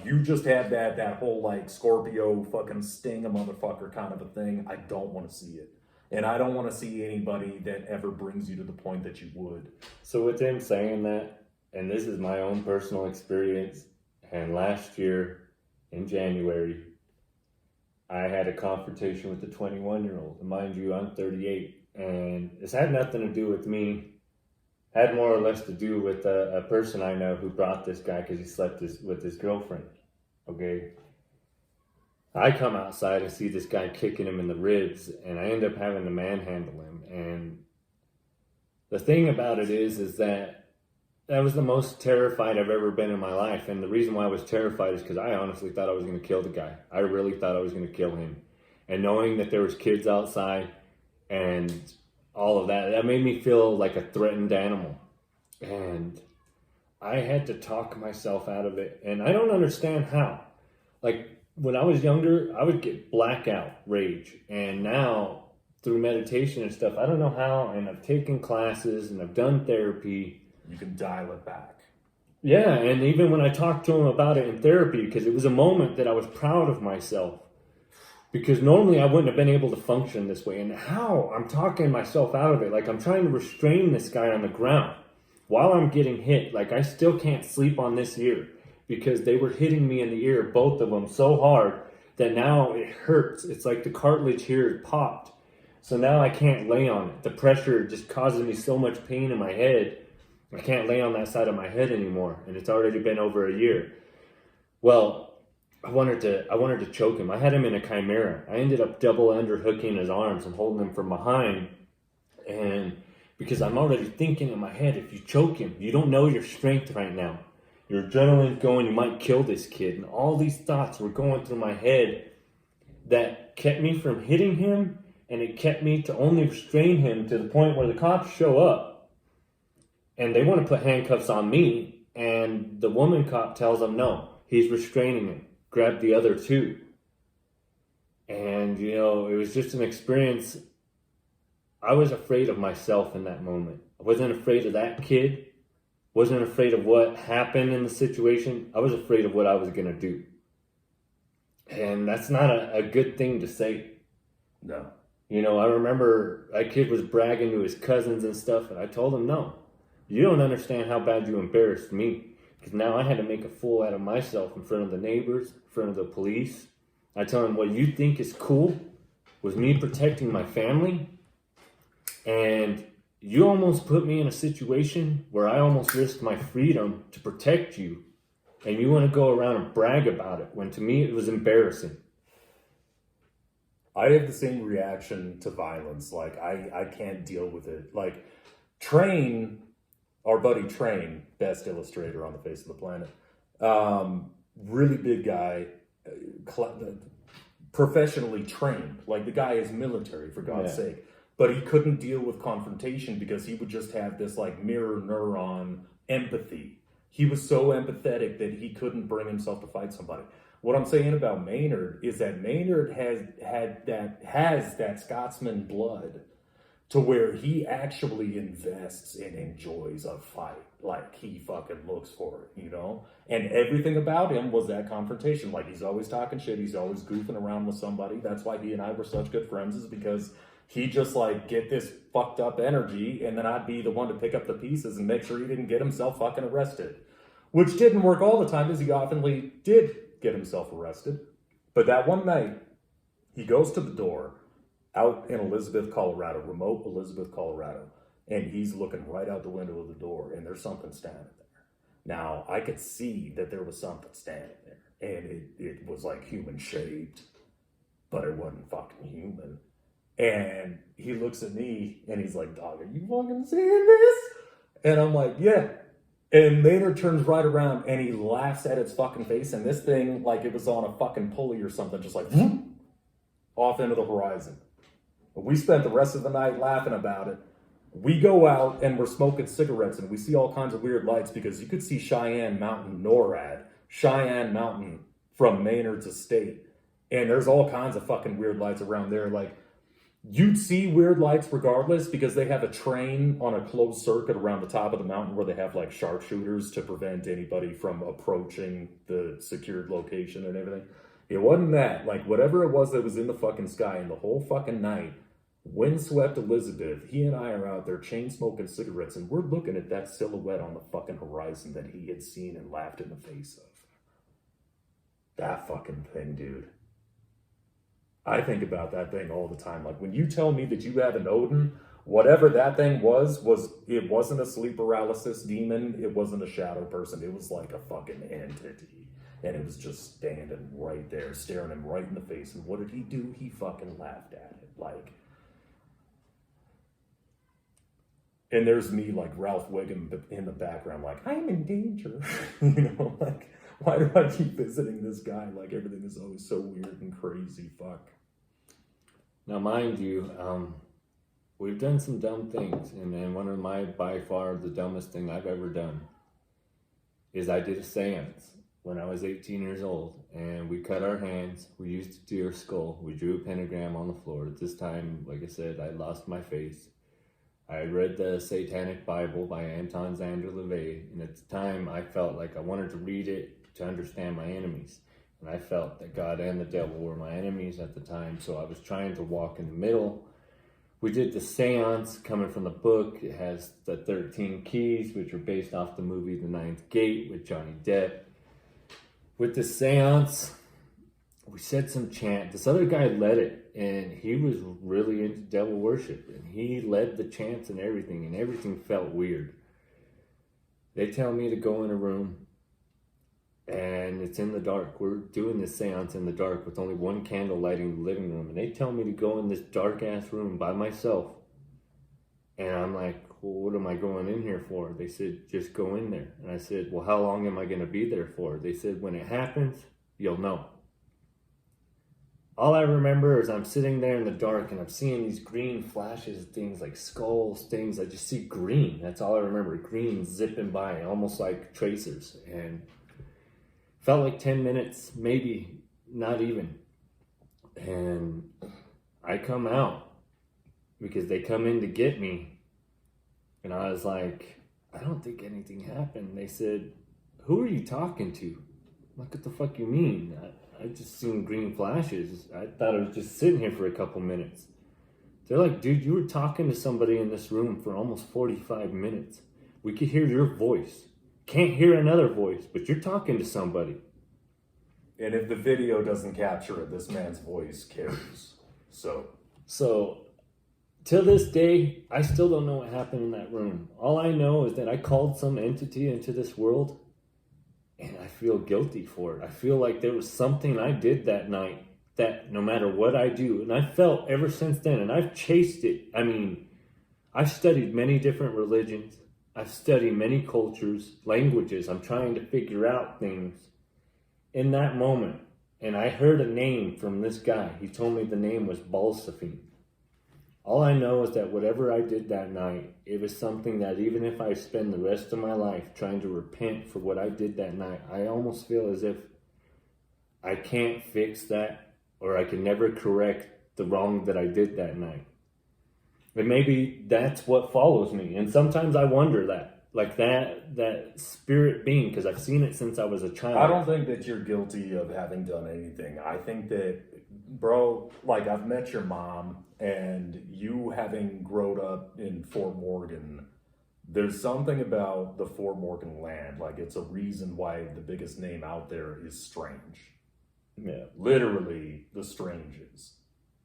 You just had that whole, like, Scorpio fucking sting a motherfucker kind of a thing. I don't want to see it. And I don't want to see anybody that ever brings you to the point that you would. So with him saying that, and this is my own personal experience, and last year in January, I had a confrontation with a 21-year-old. And mind you, I'm 38. And this had nothing to do with me. Had more or less to do with a person I know who brought this guy because he slept with his girlfriend. Okay? I come outside and see this guy kicking him in the ribs, and I end up having to manhandle him. And the thing about it is that was the most terrified I've ever been in my life. And the reason why I was terrified is because I honestly thought I was going to kill the guy. I really thought I was going to kill him. And knowing that there was kids outside and all of that, that made me feel like a threatened animal. And I had to talk myself out of it. And I don't understand how. Like, when I was younger, I would get blackout rage. And now, through meditation and stuff, I don't know how. And I've taken classes and I've done therapy. You can dial it back. Yeah, and even when I talked to him about it in therapy, because it was a moment that I was proud of myself. Because normally I wouldn't have been able to function this way. And how? I'm talking myself out of it. Like, I'm trying to restrain this guy on the ground while I'm getting hit. Like, I still can't sleep on this ear because they were hitting me in the ear, both of them, so hard that now it hurts. It's like the cartilage here popped. So now I can't lay on it. The pressure just causes me so much pain in my head. I can't lay on that side of my head anymore. And it's already been over a year. Well, I wanted to choke him. I had him in a chimera. I ended up double underhooking his arms and holding him from behind. And because I'm already thinking in my head, if you choke him, you don't know your strength right now. Your adrenaline's going, you might kill this kid. And all these thoughts were going through my head that kept me from hitting him. And it kept me to only restrain him to the point where the cops show up. And they want to put handcuffs on me. And the woman cop tells them, no, he's restraining him. Grab the other two. And, it was just an experience. I was afraid of myself in that moment. I wasn't afraid of that kid. Wasn't afraid of what happened in the situation. I was afraid of what I was going to do. And that's not a good thing to say. No. You know, I remember that kid was bragging to his cousins and stuff, and I told him, no, you don't understand how bad you embarrassed me. Because now I had to make a fool out of myself in front of the neighbors, in front of the police. I told him, what you think is cool was me protecting my family. And you almost put me in a situation where I almost risked my freedom to protect you. And you want to go around and brag about it, when to me it was embarrassing. I have the same reaction to violence. Like, I can't deal with it. Like, Train, our buddy Train, best illustrator on the face of the planet, really big guy, professionally trained. Like, the guy is military, for God's sake. But he couldn't deal with confrontation because he would just have this, like, mirror neuron empathy. He was so empathetic that he couldn't bring himself to fight somebody. What I'm saying about Maynard is that Maynard has that Scotsman blood to where he actually invests and enjoys a fight. Like, he fucking looks for it, you know? And everything about him was that confrontation. Like, he's always talking shit. He's always goofing around with somebody. That's why he and I were such good friends, is because he just, like, get this fucked up energy, and then I'd be the one to pick up the pieces and make sure he didn't get himself fucking arrested. Which didn't work all the time, as he oftenly did get himself arrested. But that one night, he goes to the door out in Elizabeth, Colorado, remote Elizabeth, Colorado, and he's looking right out the window of the door, and there's something standing there. Now, I could see that there was something standing there, and it was like human shaped, but it wasn't fucking human. And he looks at me, and he's like, dog, are you fucking seeing this? And I'm like, yeah. And Maynard turns right around, and he laughs at its fucking face, and this thing, like it was on a fucking pulley or something, just like, whoop, off into the horizon. We spent the rest of the night laughing about it. We go out, and we're smoking cigarettes, and we see all kinds of weird lights, because you could see Cheyenne Mountain, NORAD, Cheyenne Mountain from Maynard's estate. And there's all kinds of fucking weird lights around there, like, you'd see weird lights regardless, because they have a train on a closed circuit around the top of the mountain where they have like sharpshooters to prevent anybody from approaching the secured location and everything. It wasn't that. Like, whatever it was that was in the fucking sky, and the whole fucking night, windswept Elizabeth, he and I are out there chain smoking cigarettes, and we're looking at that silhouette on the fucking horizon that he had seen and laughed in the face of. That fucking thing, dude. I think about that thing all the time. Like, when you tell me that you have an Odin, whatever that thing was it wasn't a sleep paralysis demon. It wasn't a shadow person. It was like a fucking entity. And it was just standing right there, staring him right in the face. And what did he do? He fucking laughed at it. Like, and there's me, like Ralph Wiggum in the background, like, I'm in danger. You know, like, why do I keep visiting this guy? Like, everything is always so weird and crazy. Fuck. Now, mind you, we've done some dumb things. And then one of my, by far, the dumbest thing I've ever done is I did a seance when I was 18 years old. And we cut our hands. We used a deer skull. We drew a pentagram on the floor. At this time, like I said, I lost my face. I read the Satanic Bible by Anton Xander LaVey. And at the time, I felt like I wanted to read it to understand my enemies. And I felt that God and the devil were my enemies at the time, so I was trying to walk in the middle. We did the seance coming from the book. It has the 13 keys, which are based off the movie The Ninth Gate with Johnny Depp. With the seance, we said some chant. This other guy led it, and he was really into devil worship, and he led the chants and everything felt weird. They tell me to go in a room, and it's in the dark. We're doing this seance in the dark with only one candle lighting the living room. And they tell me to go in this dark-ass room by myself. And I'm like, well, what am I going in here for? They said, just go in there. And I said, well, how long am I going to be there for? They said, when it happens, you'll know. All I remember is I'm sitting there in the dark, and I'm seeing these green flashes, things like skulls, things. I just see green. That's all I remember. Green zipping by, almost like tracers. And felt like 10 minutes, maybe not even. And I come out because they come in to get me. And I was like, I don't think anything happened. They said, who are you talking to? I'm like, what the fuck you mean? I just seen green flashes. I thought I was just sitting here for a couple minutes. They're like, dude, you were talking to somebody in this room for almost 45 minutes. We could hear your voice. Can't hear another voice, but you're talking to somebody. And if the video doesn't capture it, this man's voice carries. So, till this day, I still don't know what happened in that room. All I know is that I called some entity into this world, and I feel guilty for it. I feel like there was something I did that night that no matter what I do, and I felt ever since then, and I've chased it. I mean, I've studied many different religions. I've studied many cultures, languages. I'm trying to figure out things. In that moment, and I heard a name from this guy. He told me the name was Balsafine. All I know is that whatever I did that night, it was something that even if I spend the rest of my life trying to repent for what I did that night, I almost feel as if I can't fix that, or I can never correct the wrong that I did that night. And maybe that's what follows me. And sometimes I wonder that. Like that spirit being, because I've seen it since I was a child. I don't think that you're guilty of having done anything. I think that, bro, like I've met your mom, and you having grown up in Fort Morgan, there's something about the Fort Morgan land. Like it's a reason why the biggest name out there is Strange. Yeah. Literally the Stranges.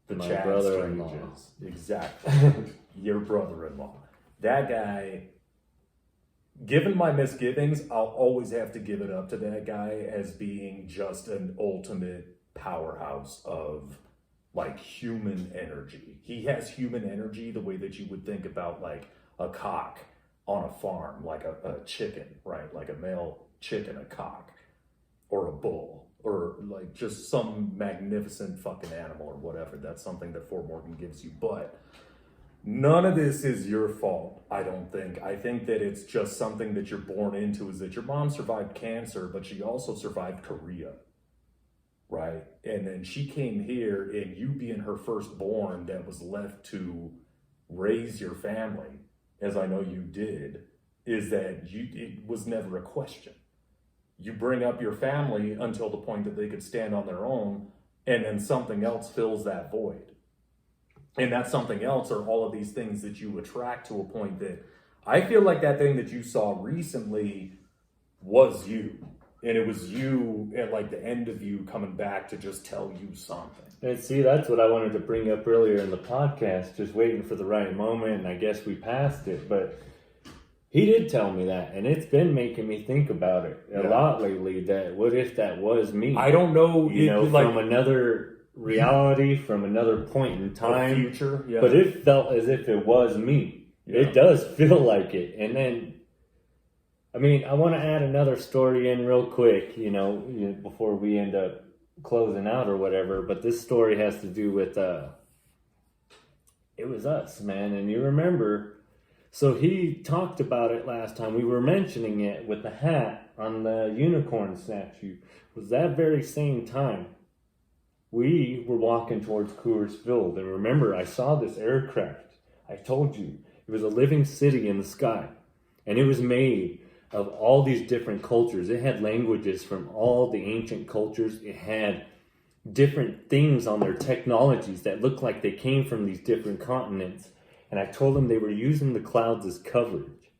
The My Chad brother-in-law. Stranges. Exactly. Your brother-in-law. That guy... Given my misgivings, I'll always have to give it up to that guy as being just an ultimate powerhouse of like human energy. He has human energy the way that you would think about like a cock on a farm, like a chicken, right? Like a male chicken, a cock, or a bull, or like just some magnificent fucking animal or whatever. That's something that Fort Morgan gives you. But none of this is your fault, I don't think. I think that it's just something that you're born into, is that your mom survived cancer, but she also survived Korea, right? And then she came here, and you being her firstborn that was left to raise your family, as I know you did, is that it was never a question. You bring up your family until the point that they could stand on their own, and then something else fills that void. And that something else are all of these things that you attract to a point that I feel like that thing that you saw recently was you. And it was you at like the end of you coming back to just tell you something. And see, that's what I wanted to bring up earlier in the podcast, just waiting for the right moment, and I guess we passed it. But he did tell me that, and it's been making me think about it a lot lately, that what if that was me? I don't know. From another reality, from another point in time, future, but it felt as if it was me. It does feel like it. And then, I mean, I want to add another story in real quick, before we end up closing out or whatever, but this story has to do with it was us, man. And you remember, so he talked about it last time, we were mentioning it with the hat on the unicorn statue. It was that very same time we were walking towards Coors Field, and remember, I saw this aircraft. I told you, it was a living city in the sky, and it was made of all these different cultures. It had languages from all the ancient cultures. It had different things on their technologies that looked like they came from these different continents, and I told them they were using the clouds as coverage.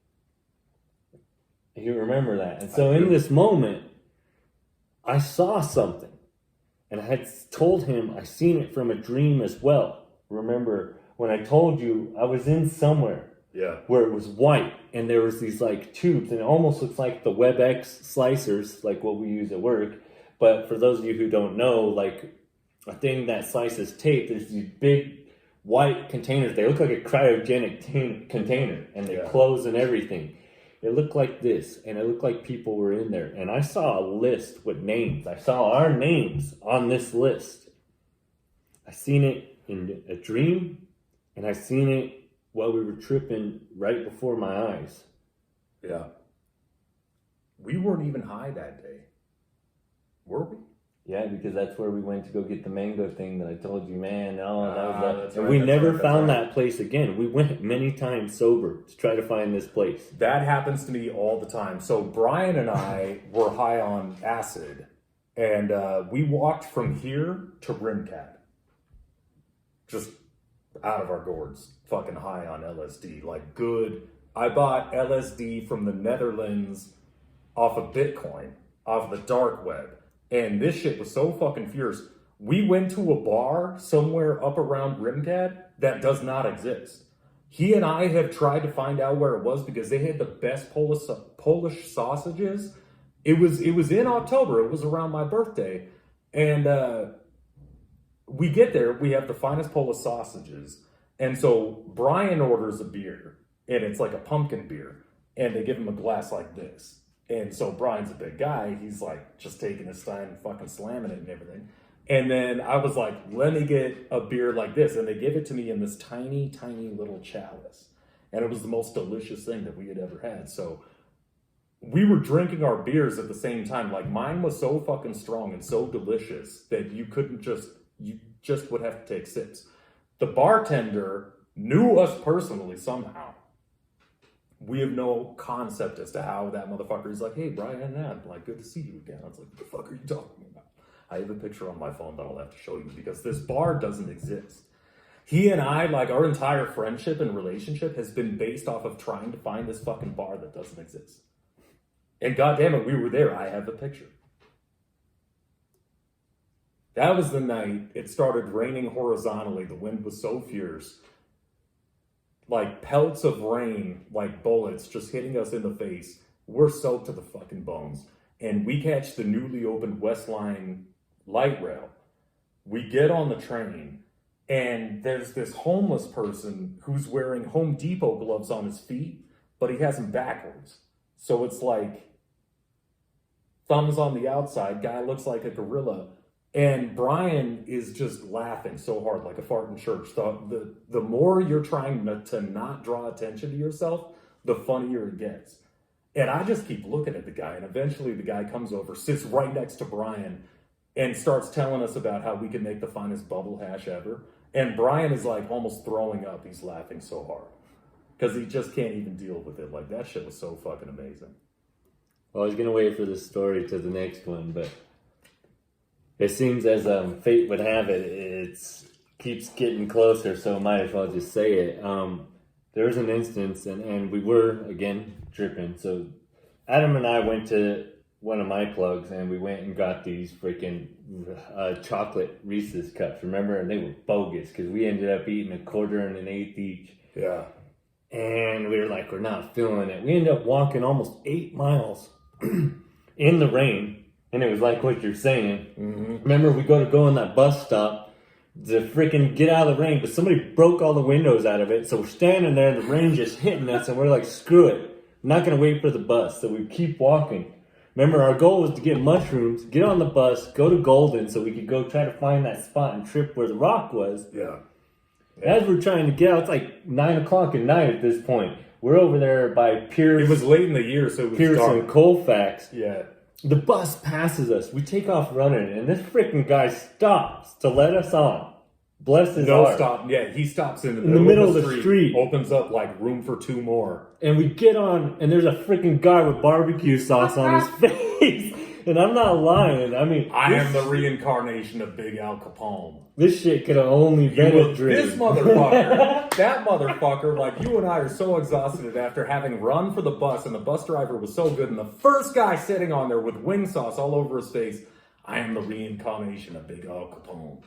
You remember that? And so in this moment, I saw something. And I had told him I seen it from a dream as well. Remember when I told you I was in somewhere where it was white, and there was these like tubes, and it almost looks like the WebEx slicers, like what we use at work. But for those of you who don't know, like a thing that slices tape, there's these big white containers. They look like a cryogenic container, and they close and everything. It looked like this, and it looked like people were in there. And I saw a list with names. I saw our names on this list. I seen it in a dream, and I seen it while we were tripping right before my eyes. Yeah. We weren't even high that day. Were we? Yeah, because that's where we went to go get the mango thing that I told you, man. Oh, that was that. That's And right, we that's never right, found that's right. that place again. We went many times sober to try to find this place. That happens to me all the time. So Brian and I were high on acid, and we walked from here to Rimcat, just out of our gourds, fucking high on LSD, like good. I bought LSD from the Netherlands off of Bitcoin, off the dark web, and this shit was so fucking fierce. We went to a bar somewhere up around Rimcat that does not exist. He and I have tried to find out where it was because they had the best Polish sausages. It was in October. It was around my birthday, and we get there. We have the finest Polish sausages, and so Brian orders a beer, and it's like a pumpkin beer, and they give him a glass like this. And so Brian's a big guy. He's like just taking his time and fucking slamming it and everything. And then I was like, let me get a beer like this. And they give it to me in this tiny, tiny little chalice. And it was the most delicious thing that we had ever had. So we were drinking our beers at the same time. Like mine was so fucking strong and so delicious that you just would have to take sips. The bartender knew us personally somehow. We have no concept as to how that motherfucker is like, hey, Brian, I'm like, good to see you again. I was like, what the fuck are you talking about? I have a picture on my phone that I'll have to show you because this bar doesn't exist. He and I, like, our entire friendship and relationship has been based off of trying to find this fucking bar that doesn't exist. And goddamn it, we were there. I have the picture. That was the night it started raining horizontally. The wind was so fierce. Like pelts of rain, like bullets just hitting us in the face. We're soaked to the fucking bones. And we catch the newly opened West Line light rail. We get on the train, and there's this homeless person who's wearing Home Depot gloves on his feet, but he has them backwards. So it's like thumbs on the outside, guy looks like a gorilla. And Brian is just laughing so hard, like a fart in church. The more you're trying to not draw attention to yourself, the funnier it gets. And I just keep looking at the guy, and eventually the guy comes over, sits right next to Brian, and starts telling us about how we can make the finest bubble hash ever. And Brian is like almost throwing up. He's laughing so hard because he just can't even deal with it. Like that shit was so fucking amazing. Well, I was gonna wait for the story to the next one, but it seems as fate would have it, it keeps getting closer, so might as well just say it. There was an instance, and we were, again, tripping. So Adam and I went to one of my plugs, and we went and got these freaking chocolate Reese's cups, remember? And they were bogus, because we ended up eating a quarter and an eighth each. Yeah. And we were like, we're not feeling it. We ended up walking almost 8 miles in the rain. And it was like what you're saying. Mm-hmm. Remember, we go on that bus stop to freaking get out of the rain, but somebody broke all the windows out of it. So we're standing there, and the rain just hitting us, and we're like, screw it. I'm not going to wait for the bus. So we keep walking. Remember, our goal was to get mushrooms, get on the bus, go to Golden, so we could go try to find that spot and trip where the rock was. Yeah. As we're trying to get out, it's like 9 o'clock at night at this point. We're over there by Pierce. It was late in the year, so it was Pierce dark. and Colfax. Yeah. The bus passes us. We take off running, and this freaking guy stops to let us on. Bless his heart. Stop. Yeah, he stops in the middle of the street. Opens up like room for 2 more. And we get on, and there's a freaking guy with barbecue sauce on his face. And I'm not lying. I mean, I am the reincarnation of Big Al Capone. This shit could have only been a dream. This motherfucker, that motherfucker, like you and I are so exhausted after having run for the bus, and the bus driver was so good, and the first guy sitting on there with wing sauce all over his face, I am the reincarnation of Big Al Capone.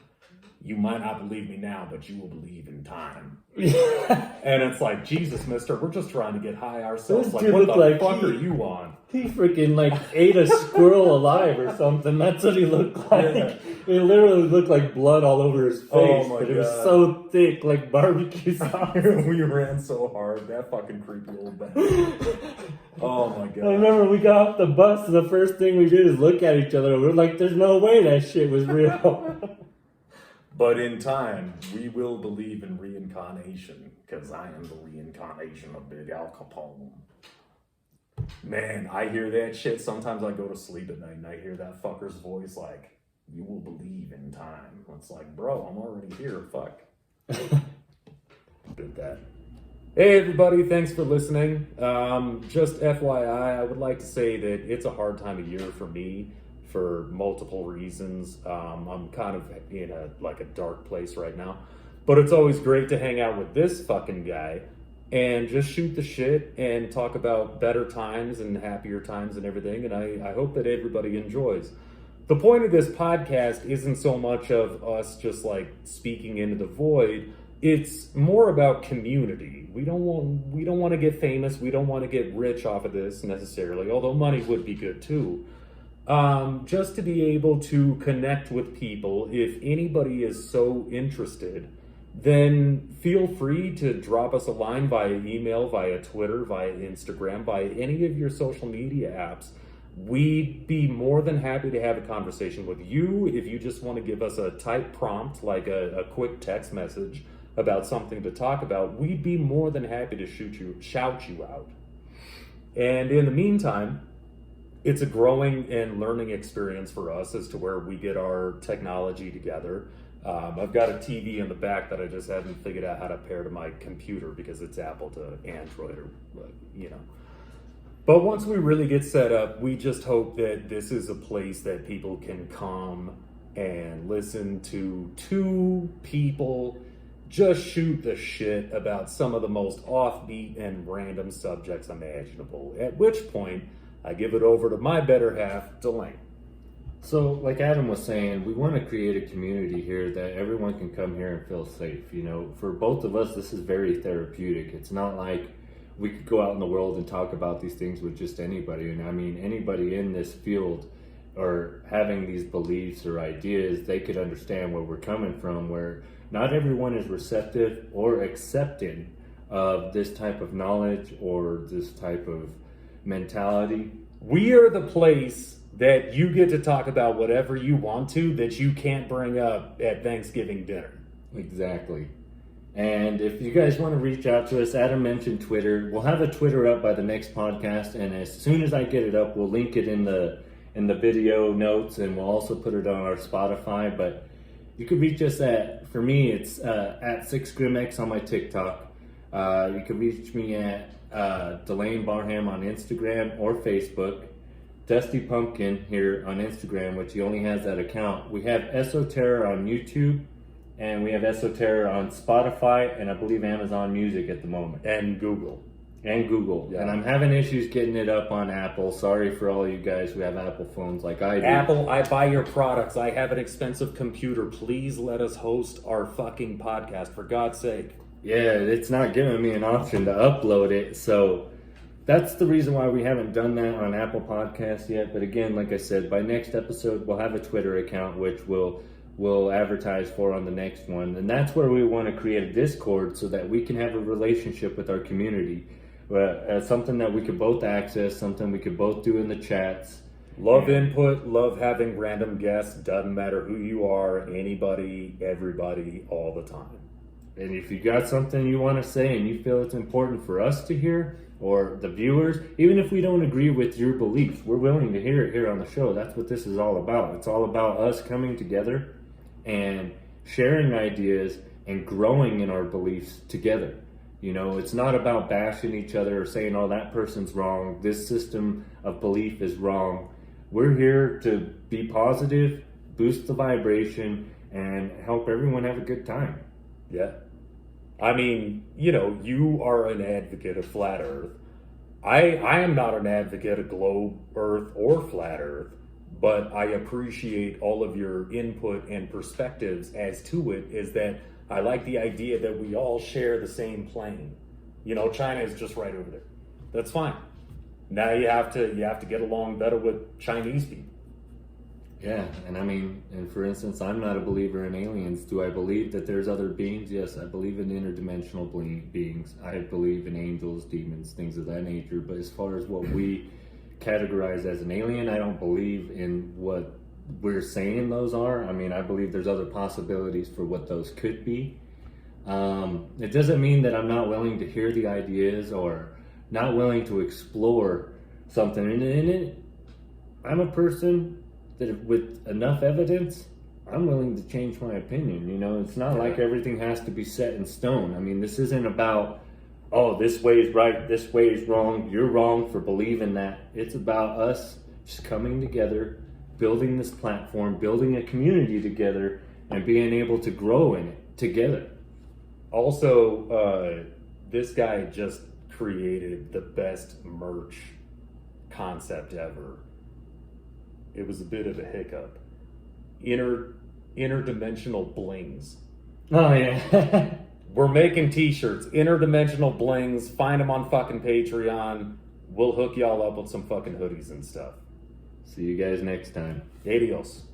You might not believe me now, but you will believe in time. And it's like, Jesus, mister, we're just trying to get high ourselves. This Like, what the like fuck are you on? He freaking like ate a squirrel alive or something. That's what he looked like. Yeah. It literally looked like blood all over his face. Oh my but it was God. so thick, like barbecue sauce. We ran so hard. That fucking creepy old man. Oh my God. I remember we got off the bus, and the first thing we did is look at each other. We're like, there's no way that shit was real. But in time, we will believe in reincarnation, because I am the reincarnation of Big Al Capone. Man, I hear that shit. Sometimes I go to sleep at night and I hear that fucker's voice like, you will believe in time. It's like, bro, I'm already here. Fuck. Did that. Hey everybody, thanks for listening. Just FYI, I would like to say that it's a hard time of year for me for multiple reasons. I'm kind of in a dark place right now, but it's always great to hang out with this fucking guy and just shoot the shit and talk about better times and happier times and everything. And I hope that everybody enjoys. The point of this podcast isn't so much of us just like speaking into the void. It's more about community. We don't want to get famous. We don't want to get rich off of this necessarily, although money would be good too. Just to be able to connect with people. If anybody is so interested, then feel free to drop us a line via email, via Twitter, via Instagram, via any of your social media apps. We'd be more than happy to have a conversation with you. If you just want to give us a type prompt, like a quick text message about something to talk about, we'd be more than happy to shout you out. And in the meantime, it's a growing and learning experience for us as to where we get our technology together. I've got a TV in the back that I just haven't figured out how to pair to my computer because it's Apple to Android or, But once we really get set up, we just hope that this is a place that people can come and listen to two people just shoot the shit about some of the most offbeat and random subjects imaginable. At which point, I give it over to my better half, Delane. So, like Adam was saying, we want to create a community here that everyone can come here and feel safe. For both of us, this is very therapeutic. It's not like we could go out in the world and talk about these things with just anybody. And I mean, anybody in this field or having these beliefs or ideas, they could understand where we're coming from, where not everyone is receptive or accepting of this type of knowledge or this type of mentality. We are the place that you get to talk about whatever you want to that you can't bring up at Thanksgiving dinner. Exactly. And if you guys want to reach out to us, Adam mentioned Twitter. We'll have a Twitter up by the next podcast, and as soon as I get it up, we'll link it in the video notes, and we'll also put it on our Spotify. But you can reach us for me, it's at 6GrimX on my TikTok. You can reach me at Delane Barham on Instagram or Facebook. Dusty Pumpkin here on Instagram, which he only has that account. We have Esoterror on YouTube, and we have Esoterror on Spotify, and I believe Amazon Music at the moment. And Google. Yeah. And I'm having issues getting it up on Apple. Sorry for all you guys who have Apple phones like I do. Apple, I buy your products. I have an expensive computer. Please let us host our fucking podcast, for God's sake. Yeah, it's not giving me an option to upload it, so that's the reason why we haven't done that on Apple Podcasts yet. But again, like I said, by next episode, we'll have a Twitter account, which we'll advertise for on the next one. And that's where we want to create a Discord so that we can have a relationship with our community. Something that we could both access, something we could both do in the chats. Love input, love having random guests. Doesn't matter who you are, anybody, everybody, all the time. And if you got something you want to say and you feel it's important for us to hear, or the viewers, even if we don't agree with your beliefs, we're willing to hear it here on the show. That's what this is all about. It's all about us coming together and sharing ideas and growing in our beliefs together. It's not about bashing each other or saying, oh, that person's wrong, this system of belief is wrong. We're here to be positive, boost the vibration, and help everyone have a good time. Yeah. I mean, you are an advocate of flat Earth. I am not an advocate of globe Earth or flat Earth, but I appreciate all of your input and perspectives as to it. Is that I like the idea that we all share the same plane. China is just right over there. That's fine. Now you have to get along better with Chinese people. Yeah, and for instance, I'm not a believer in aliens. Do I believe that there's other beings? Yes, I believe in interdimensional beings. I believe in angels, demons, things of that nature. But as far as what we categorize as an alien, I don't believe in what we're saying those are. I believe there's other possibilities for what those could be. It doesn't mean that I'm not willing to hear the ideas or not willing to explore something. And I'm a person that with enough evidence, I'm willing to change my opinion. You know, it's not like everything has to be set in stone. I mean, this isn't about, oh, this way is right, this way is wrong, you're wrong for believing that. It's about us just coming together, building this platform, building a community together, and being able to grow in it together. Also, this guy just created the best merch concept ever. It was a bit of a hiccup. Interdimensional blings. Oh, yeah. We're making t-shirts, interdimensional blings. Find them on fucking Patreon. We'll hook y'all up with some fucking hoodies and stuff. See you guys next time. Adios.